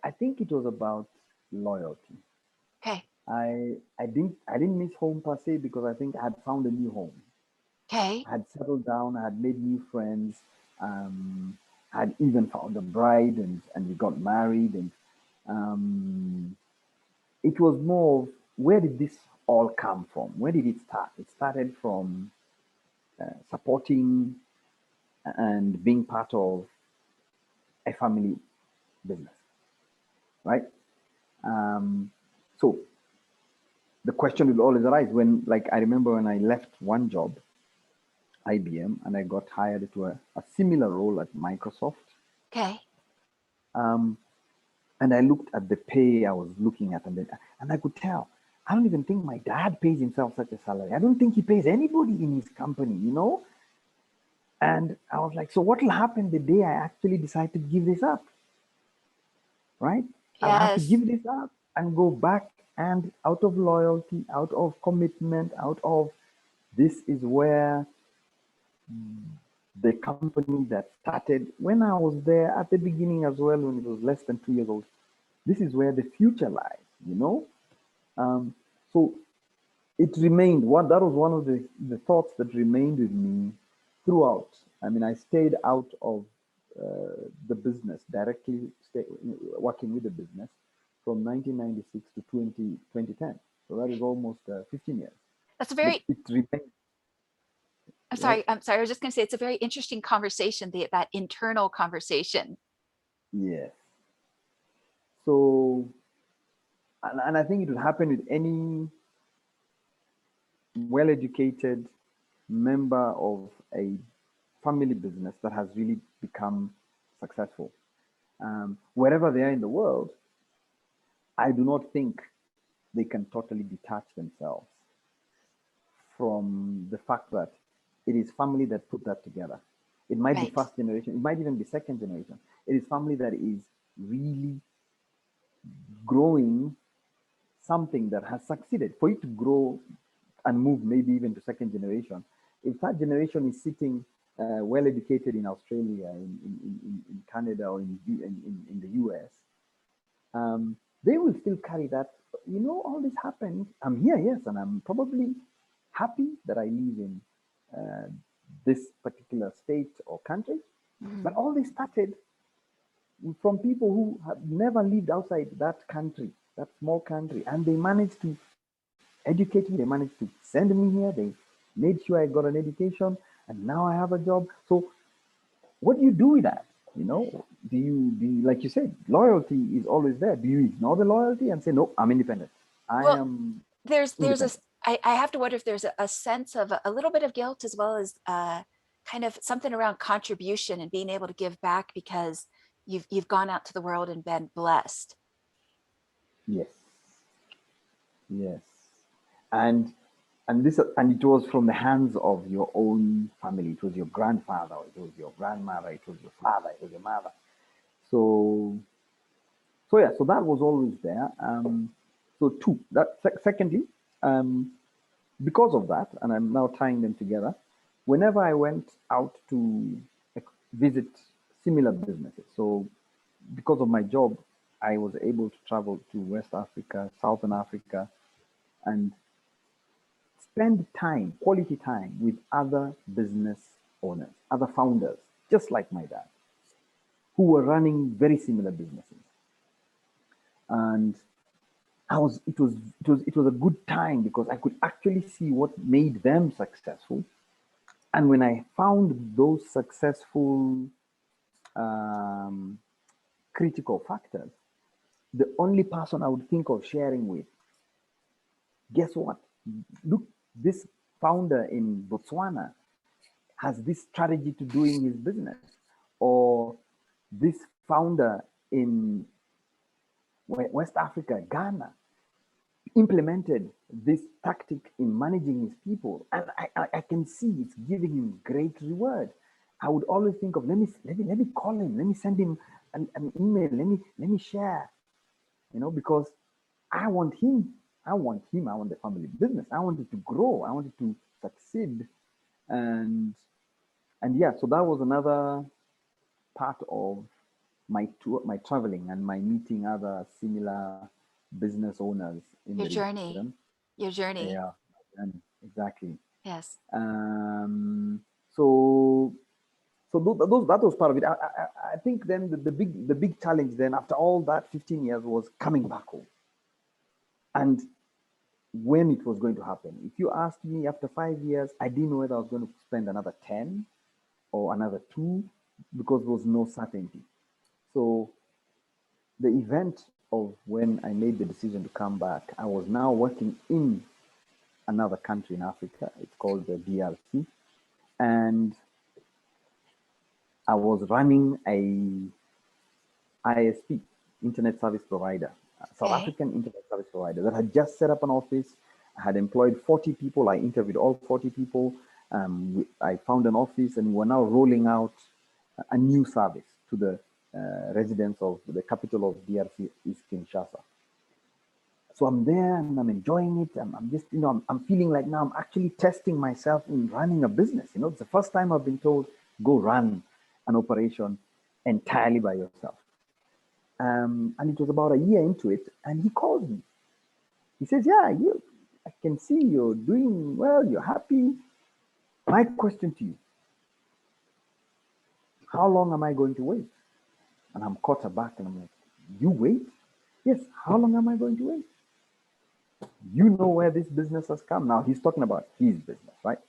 B: I think it was about loyalty.
A: Okay.
B: I didn't miss home per se because I think I had found a new home.
A: Okay.
B: I had settled down, I had made new friends, I had even found a bride and we got married and it was more of where did this all come from? Where did it start? It started from supporting and being part of a family business, right? So the question will always arise when, like, I remember when I left one job, IBM, and I got hired to a similar role at Microsoft.
A: Okay.
B: And I looked at the pay I was looking at, and I could tell, I don't even think my dad pays himself such a salary. I don't think he pays anybody in his company, And I was like, so what will happen the day I actually decide to give this up? Right? I'll have to
A: Yes.
B: give this up and go back, and out of loyalty, out of commitment, out of this is where the company that started when I was there at the beginning as well, when it was less than 2 years old. This is where the future lies. So it remained one. That was one of the thoughts that remained with me throughout. I mean, I stayed out of the business directly, working with the business from 1996 to 2010. So that is almost 15 years.
A: That's a
B: But
A: very,
B: it remained.
A: I'm
B: Yes,
A: sorry. I'm sorry. I was just going to say it's a very interesting conversation, that internal conversation.
B: yes. So, and I think it would happen with any well-educated member of a family business that has really become successful. Wherever they are in the world, I do not think they can totally detach themselves from the fact that it is family that put that together. It might be
A: Right.
B: first generation, it might even be second generation. It is family that is really growing something that has succeeded. For it to grow and move maybe even to second generation, if that generation is sitting well educated in Australia, in Canada, or in the US, they will still carry that. All this happened. I'm here, yes, and I'm probably happy that I live in uh, this particular state or country.
A: Mhm.
B: But all this started from people who have never lived outside that country, that small country, and they managed to educate me. They managed to send me here. They made sure I got an education, and now I have a job. So, what do you do with that? Do you, like you said, loyalty is always there. Do you ignore the loyalty and say, no, I'm independent? I
A: Well,
B: am
A: there's a,
B: independent.
A: I have to wonder if there's a sense of a little bit of guilt as well as kind of something around contribution and being able to give back because you've gone out to the world and been blessed.
B: Yes, yes. And and it was from the hands of your own family. It was your grandfather, it was your grandmother, it was your father, it was your mother. So yeah, so that was always there. So two. Secondly, um, because of that, and I'm now tying them together. Whenever I went out to visit similar businesses, so because of my job, I was able to travel to West Africa, Southern Africa, and spend time, quality time with other business owners, other founders, just like my dad, who were running very similar businesses. And it was a good time because I could actually see what made them successful. And when I found those successful critical factors, the only person I would think of sharing with, guess what? Look, this founder in Botswana has this strategy to doing his business, or this founder in West Africa, Ghana, implemented this tactic in managing his people, and I can see it's giving him great reward. I would always think of let me call him, let me send him an email, let me share, because I want him, I want the family business, I want it to grow, I want it to succeed, and yeah, so that was another part of my tour, my traveling, and my meeting other similar business owners in
A: Your
B: the
A: journey.
B: region.
A: Your journey.
B: Yeah, and exactly.
A: Yes.
B: So that was part of it. I think then the big challenge then after all that 15 years was coming back home, and when it was going to happen. If you asked me after 5 years, I didn't know whether I was going to spend another 10 or another 2 because there was no certainty. So the event of when I made the decision to come back, I was now working in another country in Africa. It's called the DRC. And I was running a ISP, Internet Service Provider, South
A: Okay.
B: African Internet Service Provider that had just set up an office. I had employed 40 people. I interviewed all 40 people. I found an office, and we're now rolling out a new service to the residents of the capital of DRC, is Kinshasa. So I'm there and I'm enjoying it. I'm just, I'm feeling like now I'm actually testing myself in running a business. It's the first time I've been told, go run an operation entirely by yourself. And it was about a year into it, and he called me. He says, yeah, I can see you're doing well, you're happy. My question to you, how long am I going to wait? And I'm caught aback, and I'm like, you wait? Yes, how long am I going to wait? You know where this business has come. Now he's talking about his business, right?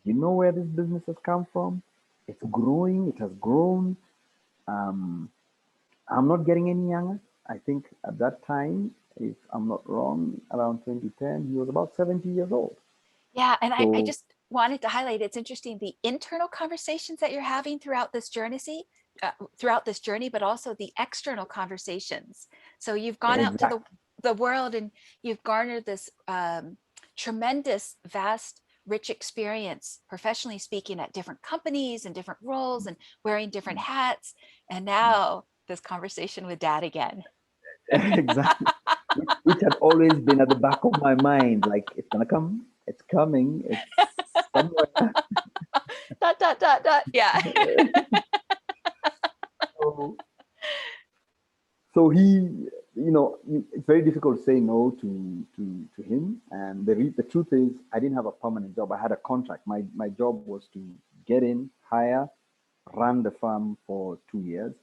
B: You know where this business has come from. It's growing, it has grown. I'm not getting any younger. I think at that time, if I'm not wrong, around 2010, he was about 70 years old.
A: Yeah. And I
B: So
A: just wanted to highlight, it's interesting, the internal conversations that you're having throughout this journey, but also the external conversations. So you've gone out to
B: exactly,
A: the world, and you've garnered this tremendous, vast, rich experience, professionally speaking, at different companies and different roles and wearing different hats. And now this conversation with dad again.
B: exactly, which had always been at the back of my mind, like it's gonna come, it's coming, it's somewhere.
A: Dot, dot, dot, dot. Yeah.
B: so, so he, it's very difficult to say no to him. And the truth is, I didn't have a permanent job. I had a contract. My job was to get in, hire, run the farm for 2 years,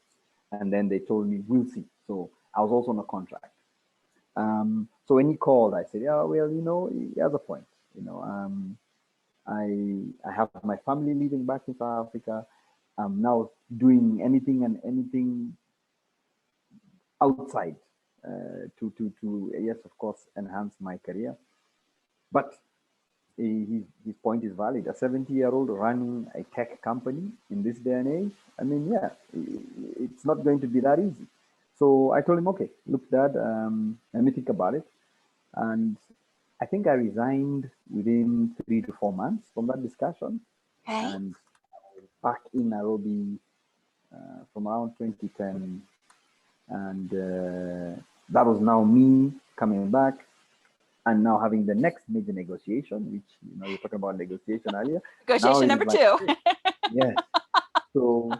B: and then they told me we'll see. So I was also on a contract. So when he called, I said, yeah, well, he has a point. I have my family living back in South Africa. I'm now doing anything and anything outside to yes, of course, enhance my career. But his point is valid. A 70-year-old running a tech company in this day and age, I mean, yeah, it's not going to be that easy. So I told him, okay, look, Dad, let me think about it. And I think I resigned within 3 to 4 months from that discussion.
A: Okay.
B: And back in Nairobi from around 2010. And that was now me coming back and now having the next major negotiation, which, you're talking about negotiation earlier.
A: Negotiation number
B: like,
A: 2.
B: yes. So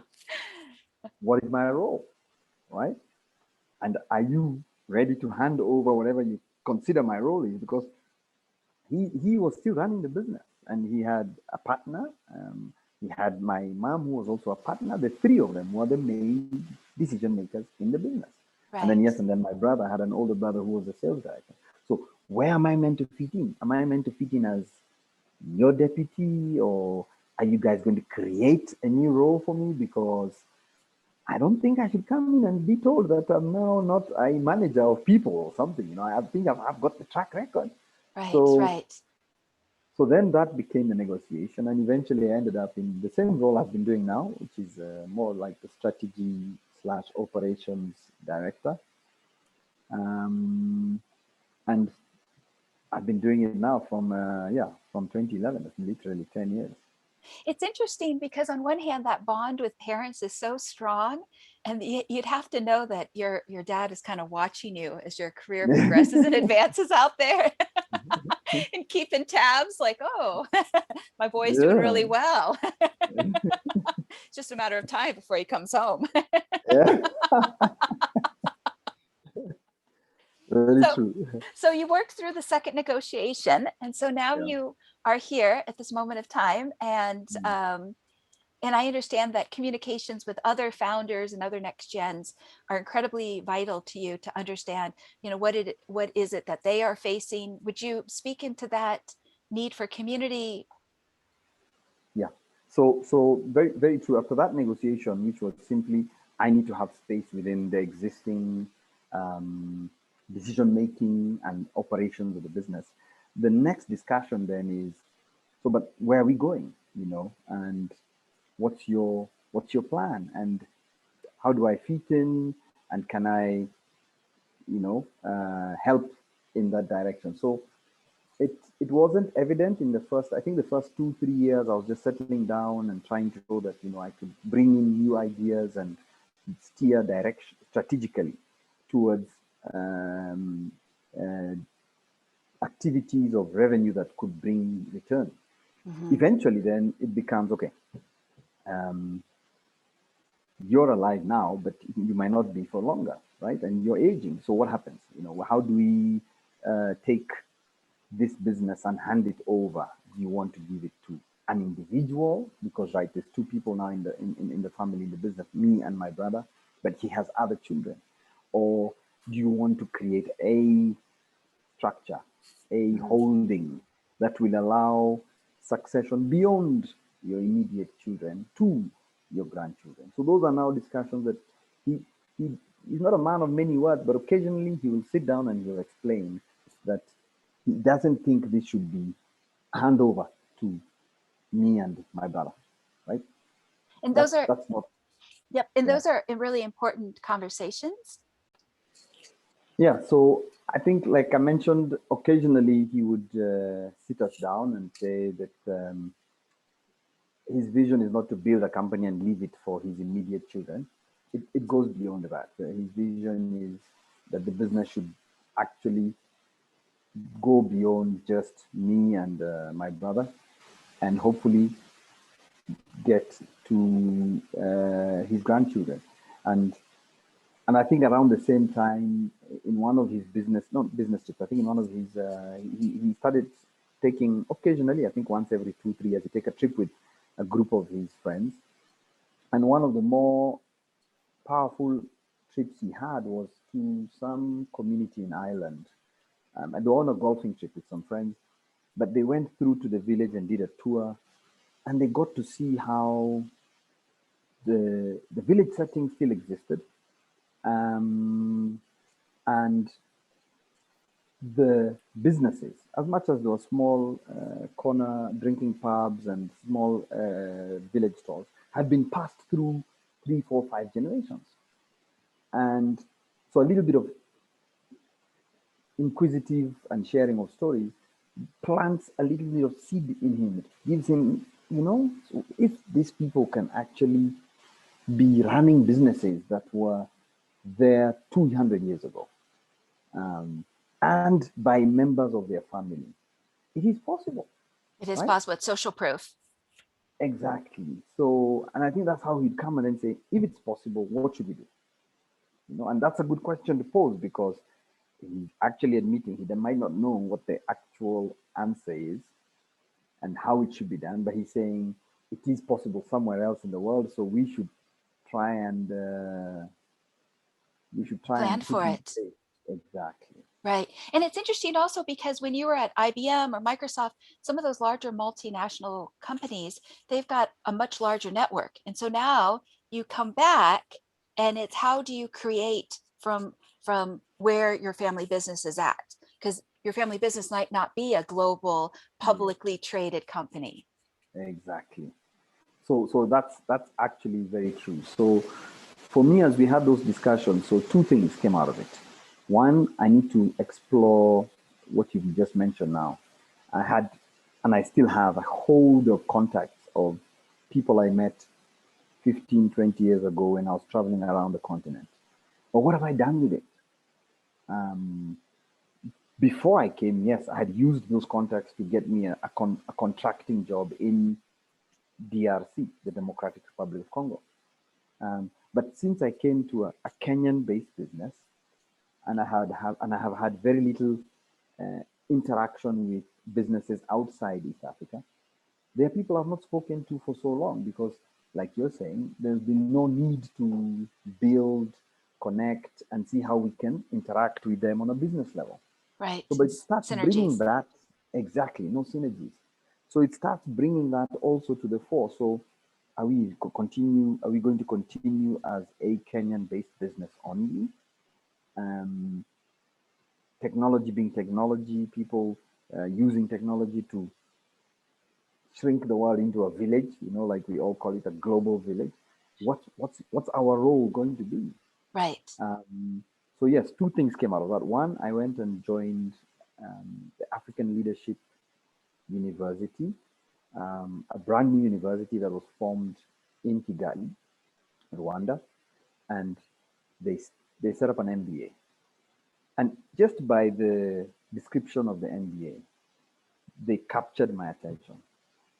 B: what is my role, right? And are you ready to hand over whatever you consider my role is? Because he was still running the business, and he had a partner. He had my mom, who was also a partner. The three of them were the main decision makers in the business. And then
A: Right.
B: yes, and then my brother had an older brother who was a sales director. So where am I meant to fit in? Am I meant to fit in as your deputy, or are you guys going to create a new role for me? Because I don't think I should come in and be told that I'm now not a manager of people or something. I think I've got the track record.
A: Right.
B: So
A: Right.
B: so then that became a negotiation, and eventually I ended up in the same role I've been doing now, which is more like the strategy slash operations director. Um, and I've been doing it now from 2011. It's literally 10 years.
A: It's interesting because on one hand, that bond with parents is so strong, and you'd have to know that your dad is kind of watching you as your career progresses and advances out there, and keeping tabs like, oh, my boy's doing
B: Yeah,
A: really well. It's just a matter of time before he comes home.
B: yeah, very
A: So,
B: true.
A: so you worked through the second negotiation, and so now
B: Yeah.
A: you are here at this moment of time, and I understand that communications with other founders and other next gens are incredibly vital to you to understand, what is it that they are facing. Would you speak into that need for community?
B: Yeah. So very, very true. After that negotiation, which was simply, I need to have space within the existing um, decision making and operations of the business. The next discussion then is, so, but where are we going? And what's your plan? And how do I fit in? And can I, help in that direction? So it wasn't evident in the first, I think the first 2 3 years I was just settling down and trying to show that I could bring in new ideas and steer direction strategically towards um, uh, activities of revenue that could bring return.
A: Mhm.
B: Eventually then it becomes okay, um, you're alive now, but you might not be for longer, right? And you're aging, so what happens? How do we take this business and hand it over? Do you want to give it to an individual? Because right, there's two people now in the family, in the business, me and my brother, but he has other children. Or do you want to create a structure, a
A: Mhm.
B: holding that will allow succession beyond your immediate children to your grandchildren? So those are now discussions that he he he's not a man of many words, but occasionally he will sit down and he'll explain that he doesn't think this should be handover to me and my brother, right?
A: And those
B: That's
A: are,
B: that's not,
A: yep, and
B: yeah.
A: those are really important conversations.
B: Yeah, so I think, like I mentioned, occasionally he would sit us down and say that his vision is not to build a company and leave it for his immediate children. It goes beyond that. His vision is that the business should actually go beyond just me and my brother, and hopefully get to his grandchildren. And and I think around the same time, in one of his business, not business trips, I think in one of his, he started taking occasionally, I think once every 2 3 years, he take a trip with a group of his friends. And one of the more powerful trips he had was to some community in Ireland. And they were on a golfing trip with some friends, but they went through to the village and did a tour, and they got to see how the village setting still existed, um, and the businesses, as much as there were small corner drinking pubs and small village stores, had been passed through 3 4 5 generations. And so a little bit of inquisitive and sharing of stories plants a little bit of seed in him. It gives him, so if these people can actually be running businesses that were there 200 years ago, um, and by members of their family, it is possible,
A: It is
B: right?
A: possible. It's social proof.
B: Exactly. So, and I think that's how he'd come and then say, if it's possible, what should we do? And that's a good question to pose, because he's actually admitting he might not know what the actual answer is and how it should be done, but he's saying it is possible somewhere else in the world, so try and we should try
A: Plan
B: and put
A: for
B: in
A: it.
B: place. Exactly.
A: Right. And it's interesting also because when you were at IBM or Microsoft, some of those larger multinational companies, they've got a much larger network. And so now you come back and it's how do you create from where your family business is at? Because your family business might not be a global
B: Yeah,
A: publicly traded company.
B: exactly. So that's actually very true. So for me, as we had those discussions, so two things came out of it. One, I need to explore what you've just mentioned now. I had, and I still have a hold of contacts of people I met 15, 20 years ago when I was traveling around the continent. But what have I done with it? Um, Before I came, yes, I had used those contacts to get me a contracting job in DRC, the Democratic Republic of Congo. But since I came to a Kenyan-based business, and I have had very little interaction with businesses outside East Africa, there are people I've not spoken to for so long because, like you're saying, there's been no need to build, connect, and see how we can interact with them on a business level.
A: Right.
B: So, but it starts bringing
A: Synergies.
B: that exactly, no synergies. So it starts bringing that also to the fore. So are we going to continue as a Kenyan-based business only? Um, Technology being technology, people using technology to shrink the world into a village, like we all call it a global village. What's our role going to be?
A: Right.
B: So yes, two things came out of that. One, I went and joined the African Leadership University, a brand new university that was formed in Kigali, Rwanda, and they they set up an MBA. And just by the description of the MBA, they captured my attention.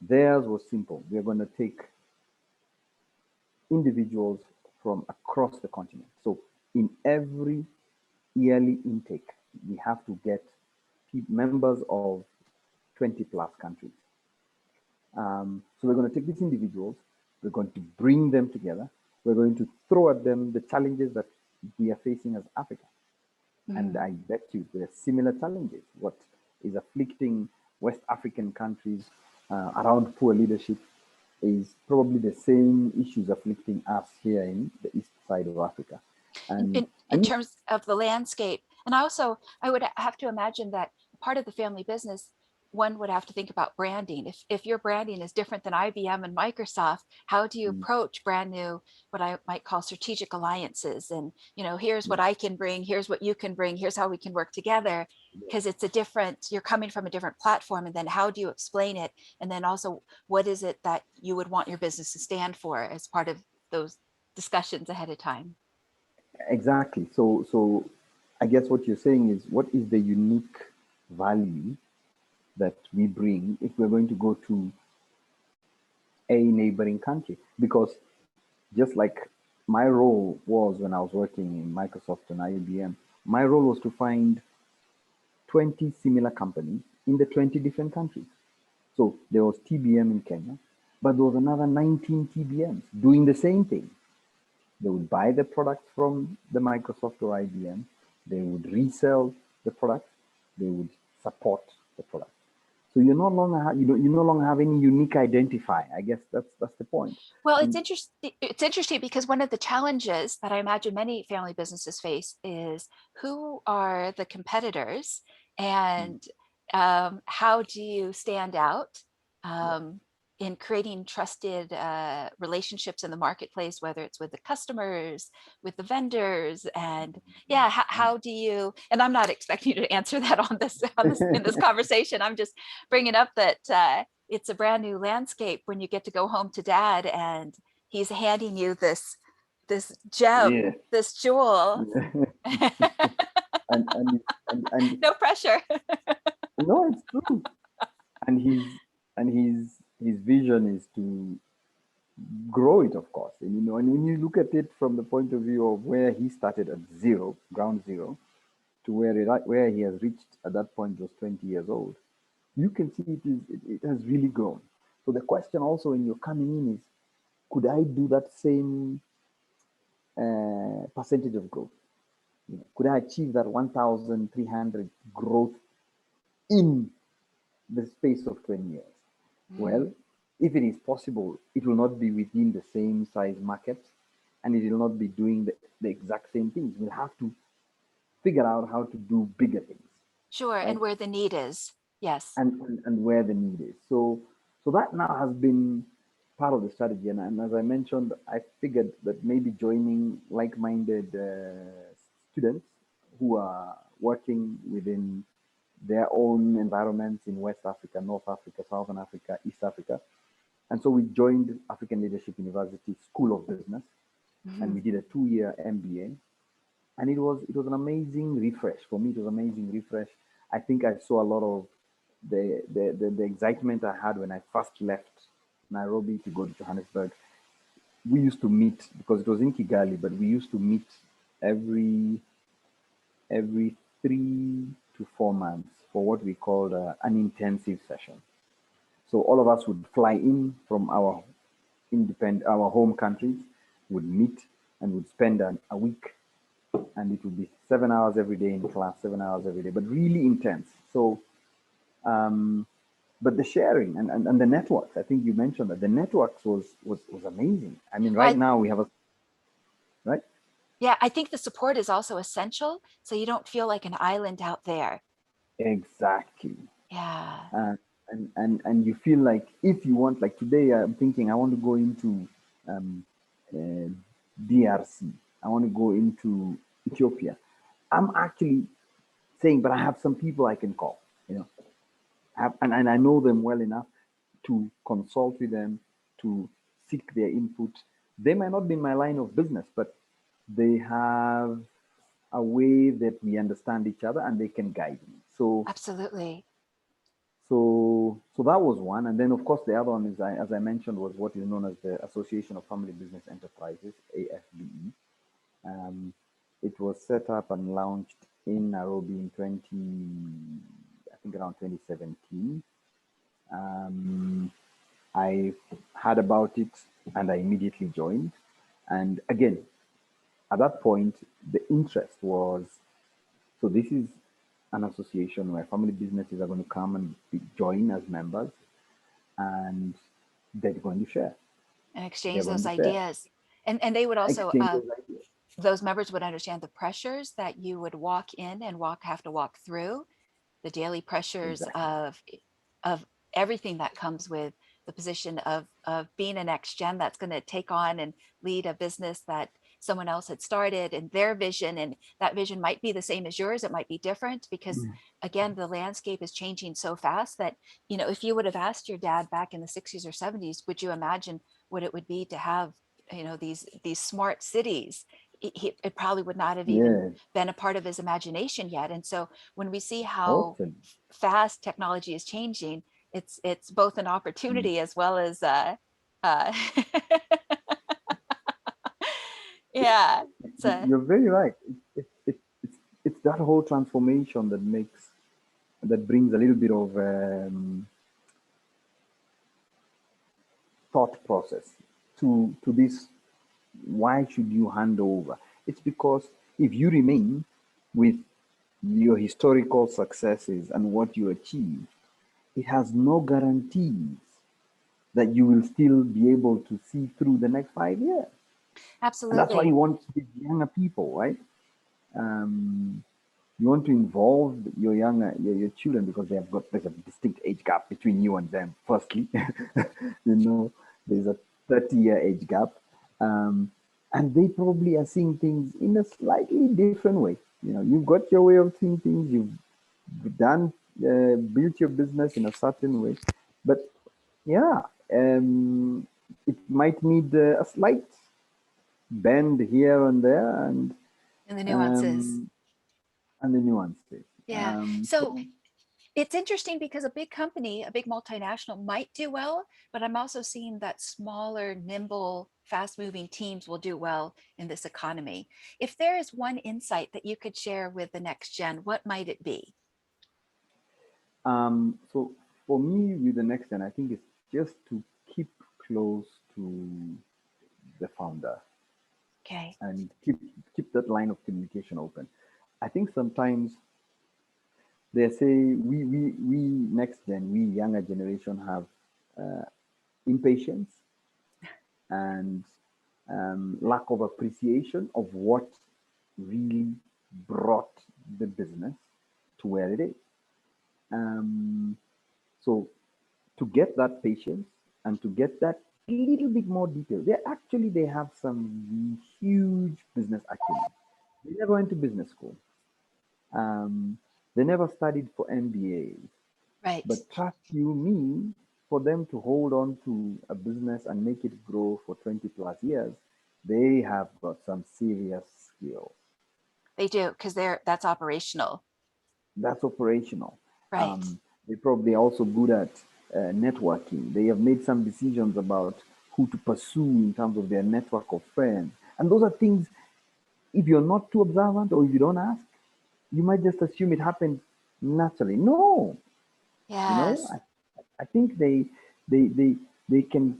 B: Theirs was simple. We are going to take individuals from across the continent. So in every yearly intake, we have to get members of 20 plus countries. So we're going to take these individuals, we're going to bring them together, we're going to throw at them the challenges that we are facing as Africa. And I bet you there are similar challenges. What is afflicting West African countries around poor leadership is probably the same issues afflicting us here in the east side of Africa. And
A: In terms of the landscape. And also, I would have to imagine that part of the family business, one would have to think about branding. If your branding is different than IBM and Microsoft, how do you approach brand new, what I might call strategic alliances? And, here's what I can bring, here's what you can bring, here's how we can work together. Because it's you're coming from a different platform. And then how do you explain it? And then also, what is it that you would want your business to stand for as part of those discussions ahead of time?
B: exactly. So I guess what you're saying is what is the unique value that we bring if we're going to go to a neighboring country? Because just like my role was when I was working in Microsoft and IBM, my role was to find 20 similar companies in the 20 different countries. So there was TBM in Kenya, but there was another 19 TBMs doing the same thing. They would buy the products from the Microsoft or IBM, they would resell the product, they would support the product. So you no longer you no longer have any unique identifier. I guess that's the point.
A: Well, it's
B: And
A: interesting. It's interesting because one of the challenges that I imagine many family businesses face is who are the competitors, and how do you stand out
B: yeah,
A: in creating trusted relationships in the marketplace, whether it's with the customers, with the vendors, and yeah, how do you? And I'm not expecting you to answer that on this in this conversation. I'm just bringing up that. It's a brand new landscape when you get to go home to dad and he's handing you this gem,
B: yeah.
A: this jewel.
B: And
A: No pressure.
B: no, it's true. And his vision is to grow it, of course. And when you look at it from the point of view of where he started at zero, ground zero, to where he has reached at that point was 20 years old, you can see it has really grown. So the question also when you're coming in is, could I do that same percentage of growth? You know, could I achieve that 1,300 growth in the space of 20 years? Well, if it is possible, it will not be within the same size market, and it will not be doing the exact same things. We'll have to figure out how to do bigger things.
A: Sure,
B: Right?
A: and where the need is. Yes.
B: And where the need is. So that now has been part of the strategy. And as I mentioned, I figured that maybe joining like-minded students who are working within their own environments in West Africa, North Africa, Southern Africa, East Africa. And so we joined African Leadership University School of Business, and we did a 2-year MBA. And it was an amazing refresh. For me, it was an amazing refresh. I think I saw a lot of the excitement I had when I first left Nairobi to go to Johannesburg. We used to meet because it was in Kigali, but we used to meet every 3 to 4 months for what we called an intensive session. So all of us would fly in from our our home countries, would meet and would spend a week, and it would be 7 hours every day in class, 7 hours every day, but really intense. So but the sharing and the networks, I think you mentioned that the networks was amazing. I mean, right
A: I,
B: now we have a right.
A: yeah, I think the support is also essential, so you don't feel like an island out there.
B: Exactly.
A: Yeah.
B: uh, and you feel like if you want, like today I'm thinking I want to go into um, uh, DRC, I want to go into Ethiopia. I'm actually saying, but I have some people I can call, you know, and I know them well enough to consult with them, to seek their input. They might not be in my line of business, but they have a way that we understand each other and they can guide me.
A: Absolutely.
B: So that was one, and then of course the other one is, as I mentioned, was what is known as the Association of Family Business Enterprises (AFBE). It was set up and launched in Nairobi in I think around 2017. I heard about it and I immediately joined. And again, at that point, the interest was, so this is an association where family businesses are going to come and join as members, and they're going to share.
A: And
B: They're
A: exchange
B: going
A: those
B: to share,
A: ideas. And they would also,
B: exchange those ideas.
A: those members would understand the pressures that you would walk in and have to walk through, the daily pressures
B: Exactly.
A: of everything that comes with the position of being a next gen that's going to take on and lead a business that someone else had started, and their vision, and that vision might be the same as yours, it might be different, because again the landscape is changing so fast that, you know, if you would have asked your dad back in the 60s or 70s, would you imagine what it would be to have, you know, these smart cities? It probably would not have even
B: Yeah,
A: been a part of his imagination yet. And so when we see how
B: totally.
A: fast technology is changing, it's both an opportunity as well as uh yeah, it's a
B: You're very right. It's that whole transformation that brings a little bit of thought process to this. Why should you hand over? It's because if you remain with your historical successes and what you achieve, it has no guarantees that you will still be able to see through the next 5 years. And that's why you
A: absolutely.
B: want the younger people, right? Um, you want to involve your children because there's a distinct age gap between you and them. Firstly, you know, there's a 30-year age gap, um, and they probably are seeing things in a slightly different way. You know, you've got your way of seeing things. You've built your business in a certain way, but yeah, it might need a slight bend here and there,
A: And the nuances.
B: um, and the nuances.
A: Yeah.
B: So
A: So It's interesting because a big company, a big multinational might do well, but I'm also seeing that smaller, nimble, fast moving teams will do well in this economy. If there is one insight that you could share with the next gen, what might it be?
B: So for me, with the next gen, I think it's just to keep close to the founder
A: Okay.
B: and keep that line of communication open. I think sometimes they say we next gen, we younger generation have impatience and lack of appreciation of what really brought the business to where it is. Um, so to get that patience and to get that little bit more detail, they have some huge business acumen. They never went to business school. Um, they never studied for MBAs.
A: Right.
B: But trust you me, for them to hold on to a business and make it grow for 20 plus years, they have got some serious skills.
A: They do, because that's operational.
B: That's operational.
A: Right.
B: They probably also good at networking. They have made some decisions about who to pursue in terms of their network of friends. And those are things, if you're not too observant or if you don't ask, you might just assume it happens naturally. No, you know,
A: Yes.
B: I think they they they can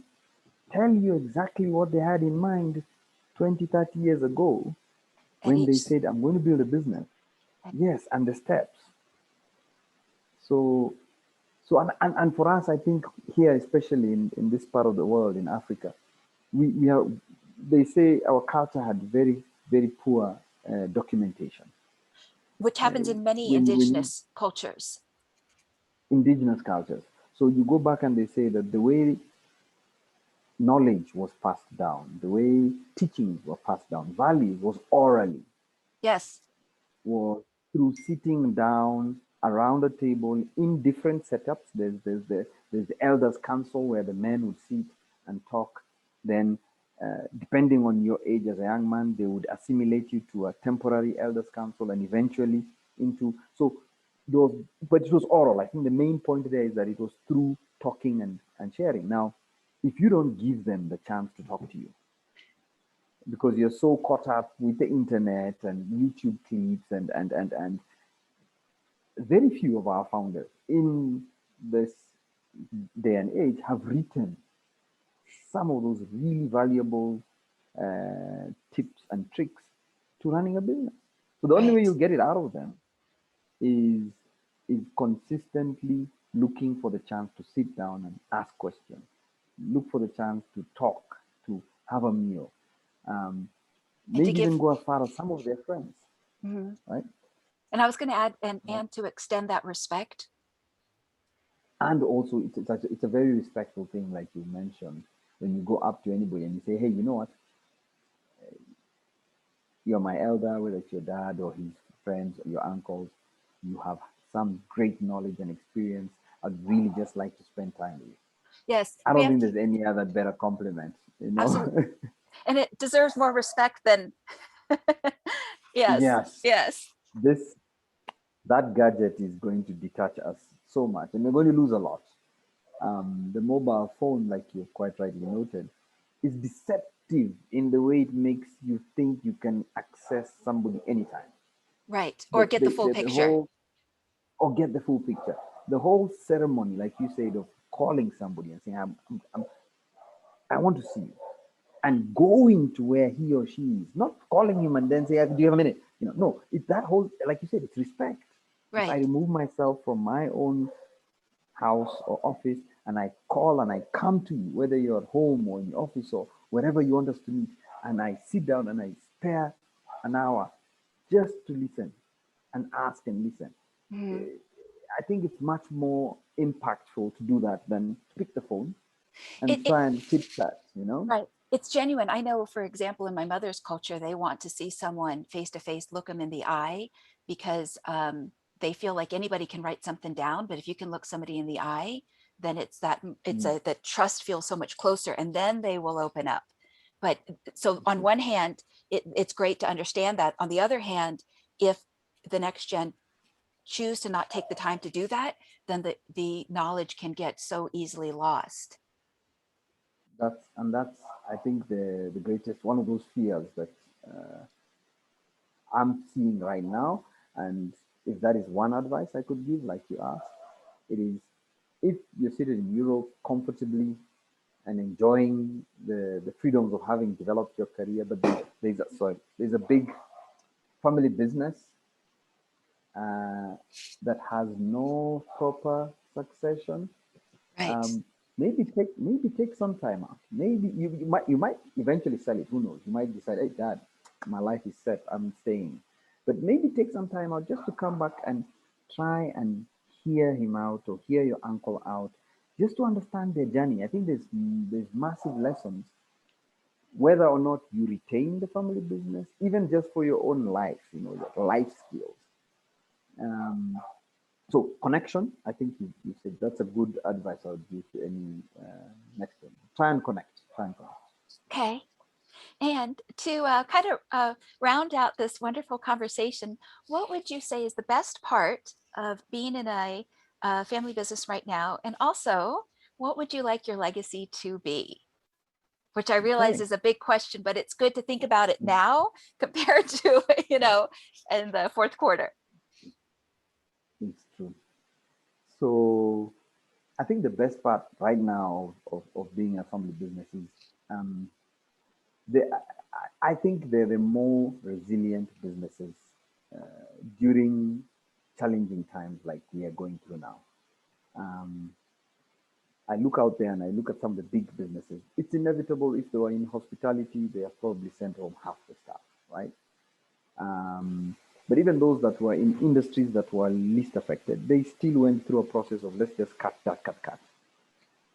B: tell you exactly what they had in mind 20, 30 years ago
A: At
B: when they
A: each,
B: said, I'm going to build a business. Yes, and the steps. So, and for us, I think here, especially in this part of the world, in Africa, we are, they say our culture had very, very poor documentation.
A: which happens in many
B: When
A: indigenous cultures.
B: indigenous cultures. So you go back and they say that the way knowledge was passed down, the way teachings were passed down, values was orally,
A: Yes.
B: was through sitting down around a table in different setups. There's the elders' council where the men would sit and talk. Then, depending on your age as a young man, they would assimilate you to a temporary elders' council and eventually into so those. But it was oral. I think the main point there is that it was through talking and sharing. Now, if you don't give them the chance to talk to you, because you're so caught up with the internet and YouTube clips and very few of our founders in this day and age have written some of those really valuable tips and tricks to running a business. So the only way
A: Right.
B: you get it out of them is is consistently looking for the chance to sit down and ask questions, look for the chance to talk, to have a meal, um,
A: And to
B: maybe
A: give,
B: even go as far as some of their friends,
A: mhm.
B: right?
A: And I was going to add,
B: Yeah.
A: and to extend that respect.
B: And also, it's a very respectful thing, like you mentioned, when you go up to anybody and you say, hey, you know what? You're my elder, whether it's your dad or his friends or your uncles. You have some great knowledge and experience. I'd really just like to spend time with you.
A: Yes,
B: I
A: we
B: don't
A: have
B: think
A: to,
B: there's any other better compliment, you know?
A: absolutely. And it deserves more respect than, yes,
B: Yes,
A: yes.
B: this that gadget is going to detach us so much, and we're going to lose a lot. The mobile phone, like you quite rightly noted, is deceptive in the way it makes you think you can access somebody anytime.
A: Right. Or
B: The,
A: get the
B: the,
A: full
B: the, the
A: picture.
B: whole, or get the full picture. The whole ceremony, like you said, of calling somebody and saying, I want to see you, and going to where he or she is, not calling him and then say, do you have a minute? No, it's that whole, like you said, it's respect. If I
A: Right.
B: remove myself from my own house or office and I call and I come to you, whether you're at home or in the office or wherever you want us to meet, and I sit down and I spare an hour just to listen and ask and listen.
A: Mhm.
B: I think it's much more impactful to do that than to pick the phone and
A: It,
B: try and chit chat, you know?
A: right. It's genuine. I know, for example, in my mother's culture, they want to see someone face to face, look them in the eye, because they feel like anybody can write something down. But if you can look somebody in the eye, then it's
B: Mm,
A: a that trust feels so much closer, and then they will open up. But so on one hand, it's great to understand that. On the other hand, if the next gen choose to not take the time to do that, then the knowledge can get so easily lost.
B: That's I think the greatest one of those fears that uh, I'm seeing right now. And if that is one advice I could give, like you asked, it is if you're seated in Europe comfortably and enjoying the freedoms of having developed your career, but there's a big family business uh, that has no proper succession.
A: Right.
B: um, maybe take some time out. Maybe you might eventually sell it. Who knows? You might decide, hey, Dad, my life is set. I'm staying. But maybe take some time out just to come back and try and hear him out or hear your uncle out, just to understand their journey. I think there's massive lessons, whether or not you retain the family business, even just for your own life. Your life skills. Um, so connection, I think you said that's a good advice I would give to any next one. Try and connect. Try and connect.
A: Okay. And to kind of round out this wonderful conversation, what would you say is the best part of being in a family business right now? And also, what would you like your legacy to be? Which I realize
B: Okay.
A: is a big question, but it's good to think about it now compared to, in the fourth quarter.
B: It's true. So I think the best part right now of being a family business is um, they, I think they're the more resilient businesses during challenging times like we are going through now. Um, I look out there and I look at some of the big businesses. It's inevitable if they were in hospitality, they have probably sent home half the staff, right? But even those that were in industries that were least affected, they still went through a process of let's just cut.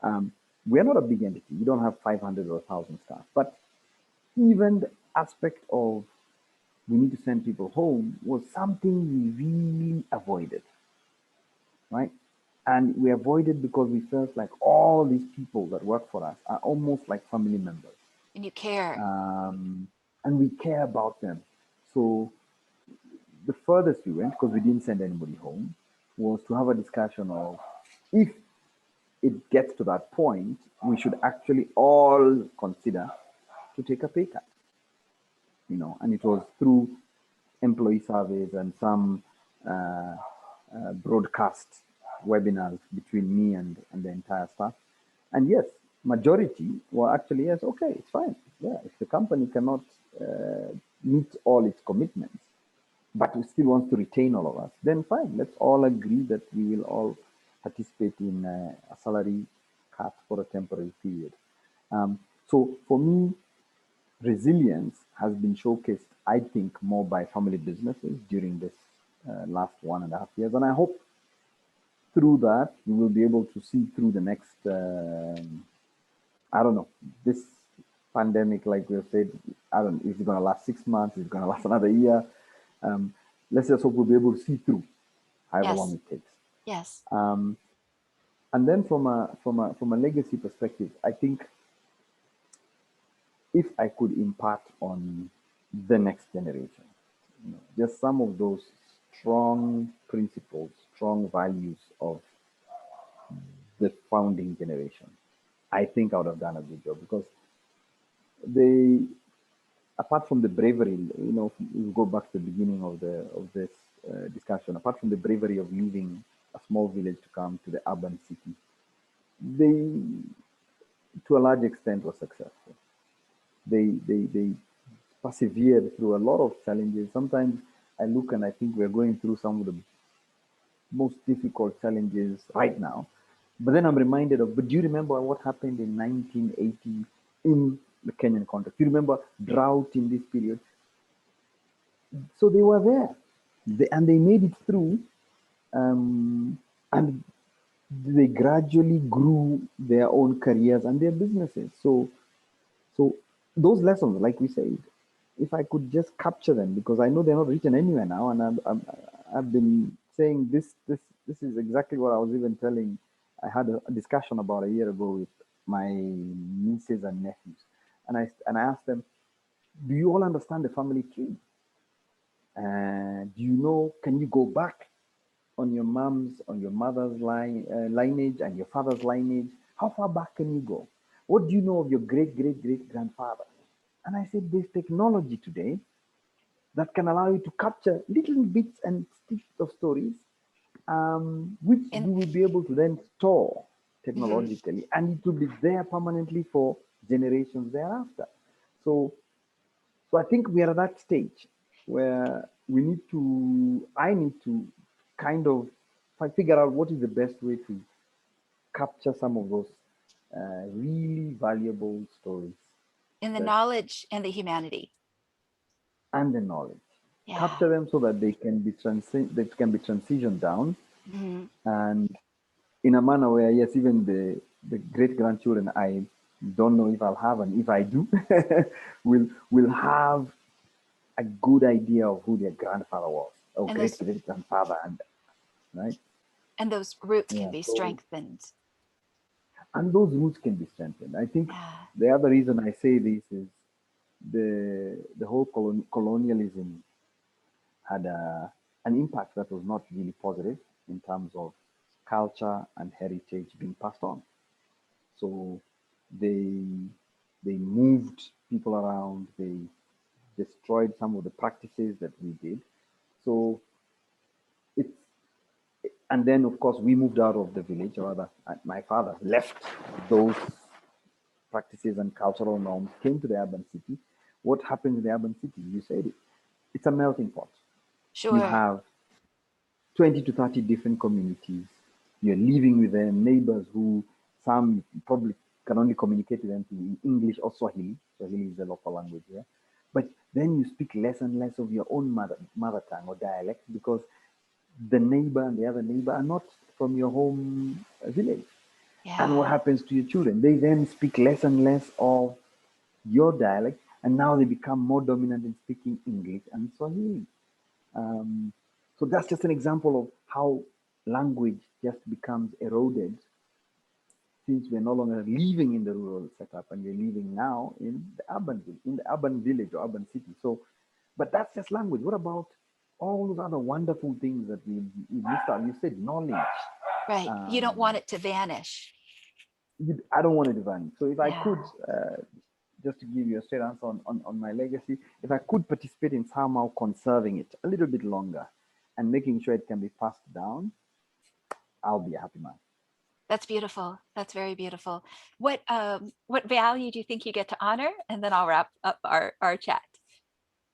B: Um, we are not a big entity. We don't have 500 or 1,000 staff. But even the aspect of we need to send people home was something we really avoided, right? And we avoided because we felt like all these people that work for us are almost like family members.
A: And you care.
B: Um, and we care about them. So the furthest we went, because we didn't send anybody home, was to have a discussion of if it gets to that point, we should actually all consider to take a pay cut. And it was through employee surveys and some broadcast webinars between me and the entire staff. And yes, majority were actually, yes, okay, it's fine. Yeah, if the company cannot meet all its commitments, but we still wants to retain all of us, then fine, let's all agree that we will all participate in a salary cut for a temporary period. So for me, resilience has been showcased, I think, more by family businesses during this last 1.5 years. And I hope through that, we will be able to see through the next, I don't know, this pandemic, like we have said, I don't know, is it going to last 6 months? Is it going to last another year? Um, let's just hope we'll be able to see through however long
A: Yes.
B: it takes.
A: Yes.
B: And then from a legacy perspective, I think if I could impart on the next generation, just some of those strong principles, strong values of the founding generation, I think I would have done a good job because they, apart from the bravery, we go back to the beginning of this discussion. Apart from the bravery of leaving a small village to come to the urban city, they, to a large extent, were successful. They persevered through a lot of challenges. Sometimes I look and I think we're going through some of the most difficult challenges right now. But then I'm reminded of, but do you remember what happened in 1980 in the Kenyan context? Do you remember drought in this period? So they were there, and they made it through, and they gradually grew their own careers and their businesses. So those lessons, like we said, if I could just capture them, because I know they're not written anywhere now, and I've been saying this is exactly what I was even telling. I had a discussion about a year ago with my nieces and nephews, and I asked them, "Do you all understand the family tree? Do you know? Can you go back on your mom's, on your mother's lineage and your father's lineage. How far back can you go? What do you know of your great great great grandfather? And I said, there's technology today that can allow you to capture little bits and snippets of stories, which
A: And
B: you will be able to then store
A: mhm,
B: technologically, and it will be there permanently for generations thereafter. So, so I think we are at that stage where I need to kind of figure out what is the best way to capture some of those really valuable stories
A: in the
B: that
A: knowledge and the humanity.
B: and the knowledge,
A: Yeah.
B: capture them so that they can be transitioned down,
A: Mhm.
B: and in a manner where, yes, even the great grandchildren, I don't know if I'll have, and if I do, will have a good idea of who their grandfather was, or
A: And
B: great
A: those
B: great grandfather, and right,
A: and those roots can
B: yeah.
A: be
B: So,
A: strengthened.
B: and those roots can be strengthened. I think
A: Yeah.
B: the other reason I say this is the whole colonialism had an impact that was not really positive in terms of culture and heritage being passed on. So they they moved people around. They destroyed some of the practices that we did. So it's and then of course we moved out of the village, or rather, my father left those practices and cultural norms, came to the urban city. What happens in the urban city? You said it. It's a melting pot. You
A: Sure.
B: have 20 to 30 different communities. You're living with them, neighbors who some probably can only communicate with them in English or Swahili. Swahili is the local language here. But then you speak less and less of your own mother tongue or dialect, because the neighbor and the other neighbor are not from your home village. And what
A: Yeah.
B: happens to your children? They then speak less and less of your dialect, and now they become more dominant in speaking English and Swahili. Um, so that's just an example of how language just becomes eroded, since we're no longer living in the rural setup and we're living now in the urban village or urban city. So, but that's just language. What about all those other wonderful things that we missed out? You said knowledge.
A: Right. You don't want
B: Um,
A: it to vanish.
B: I don't want it to vanish. So if I
A: Yeah.
B: could, just to give you a straight answer on my legacy, if I could participate in somehow conserving it a little bit longer and making sure it can be passed down, I'll be a happy man.
A: That's beautiful. That's very beautiful. What value do you think you get to honor? And then I'll wrap up our chat.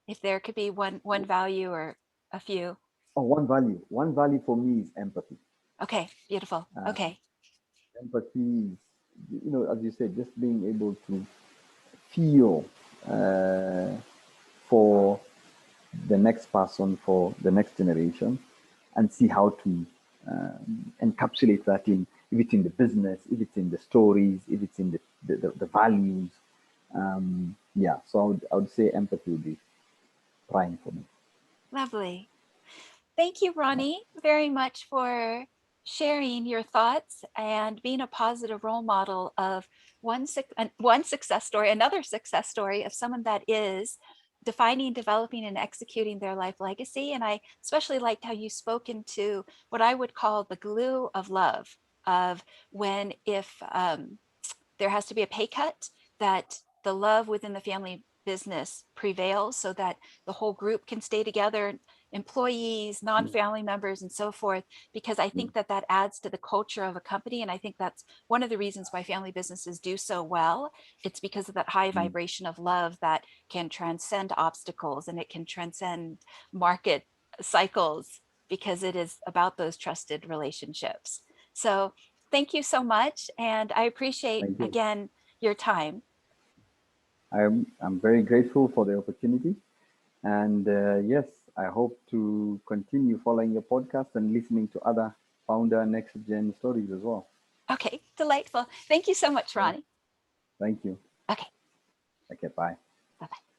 A: If there could be one value or a few.
B: Oh, one value. One value for me is empathy.
A: Okay, beautiful.
B: Um,
A: Okay.
B: Empathy is, as you said, just being able to feel uh, for the next person, for the next generation, and see how to encapsulate that in, if it's in the business, if it's in the stories, if it's in the values. Yeah, so I would say empathy would be prime for me.
A: Lovely. Thank you,
B: Yeah.
A: Ronnie, very much for sharing your thoughts and being a positive role model of one success story, another success story of someone that is defining, developing, and executing their life legacy. And I especially liked how you spoke into what I would call the glue of love, of when if there has to be a pay cut, that the love within the family business prevails so that the whole group can stay together, employees,
B: Mm,
A: non-family members, and so forth, because I
B: mm,
A: think that that adds to the culture of a company. And I think that's one of the reasons why family businesses do so well. It's because of that high
B: mm,
A: vibration of love that can transcend obstacles and it can transcend market cycles, because it is about those trusted relationships. So thank you so much. And I appreciate,
B: thank you.
A: again, your time.
B: I'm very grateful for the opportunity. And yes, I hope to continue following your podcast and listening to other founder next gen stories as well.
A: Okay, delightful. Thank you so much,
B: Yeah.
A: Ronnie.
B: Thank you.
A: Okay,
B: Okay, bye.
A: bye bye.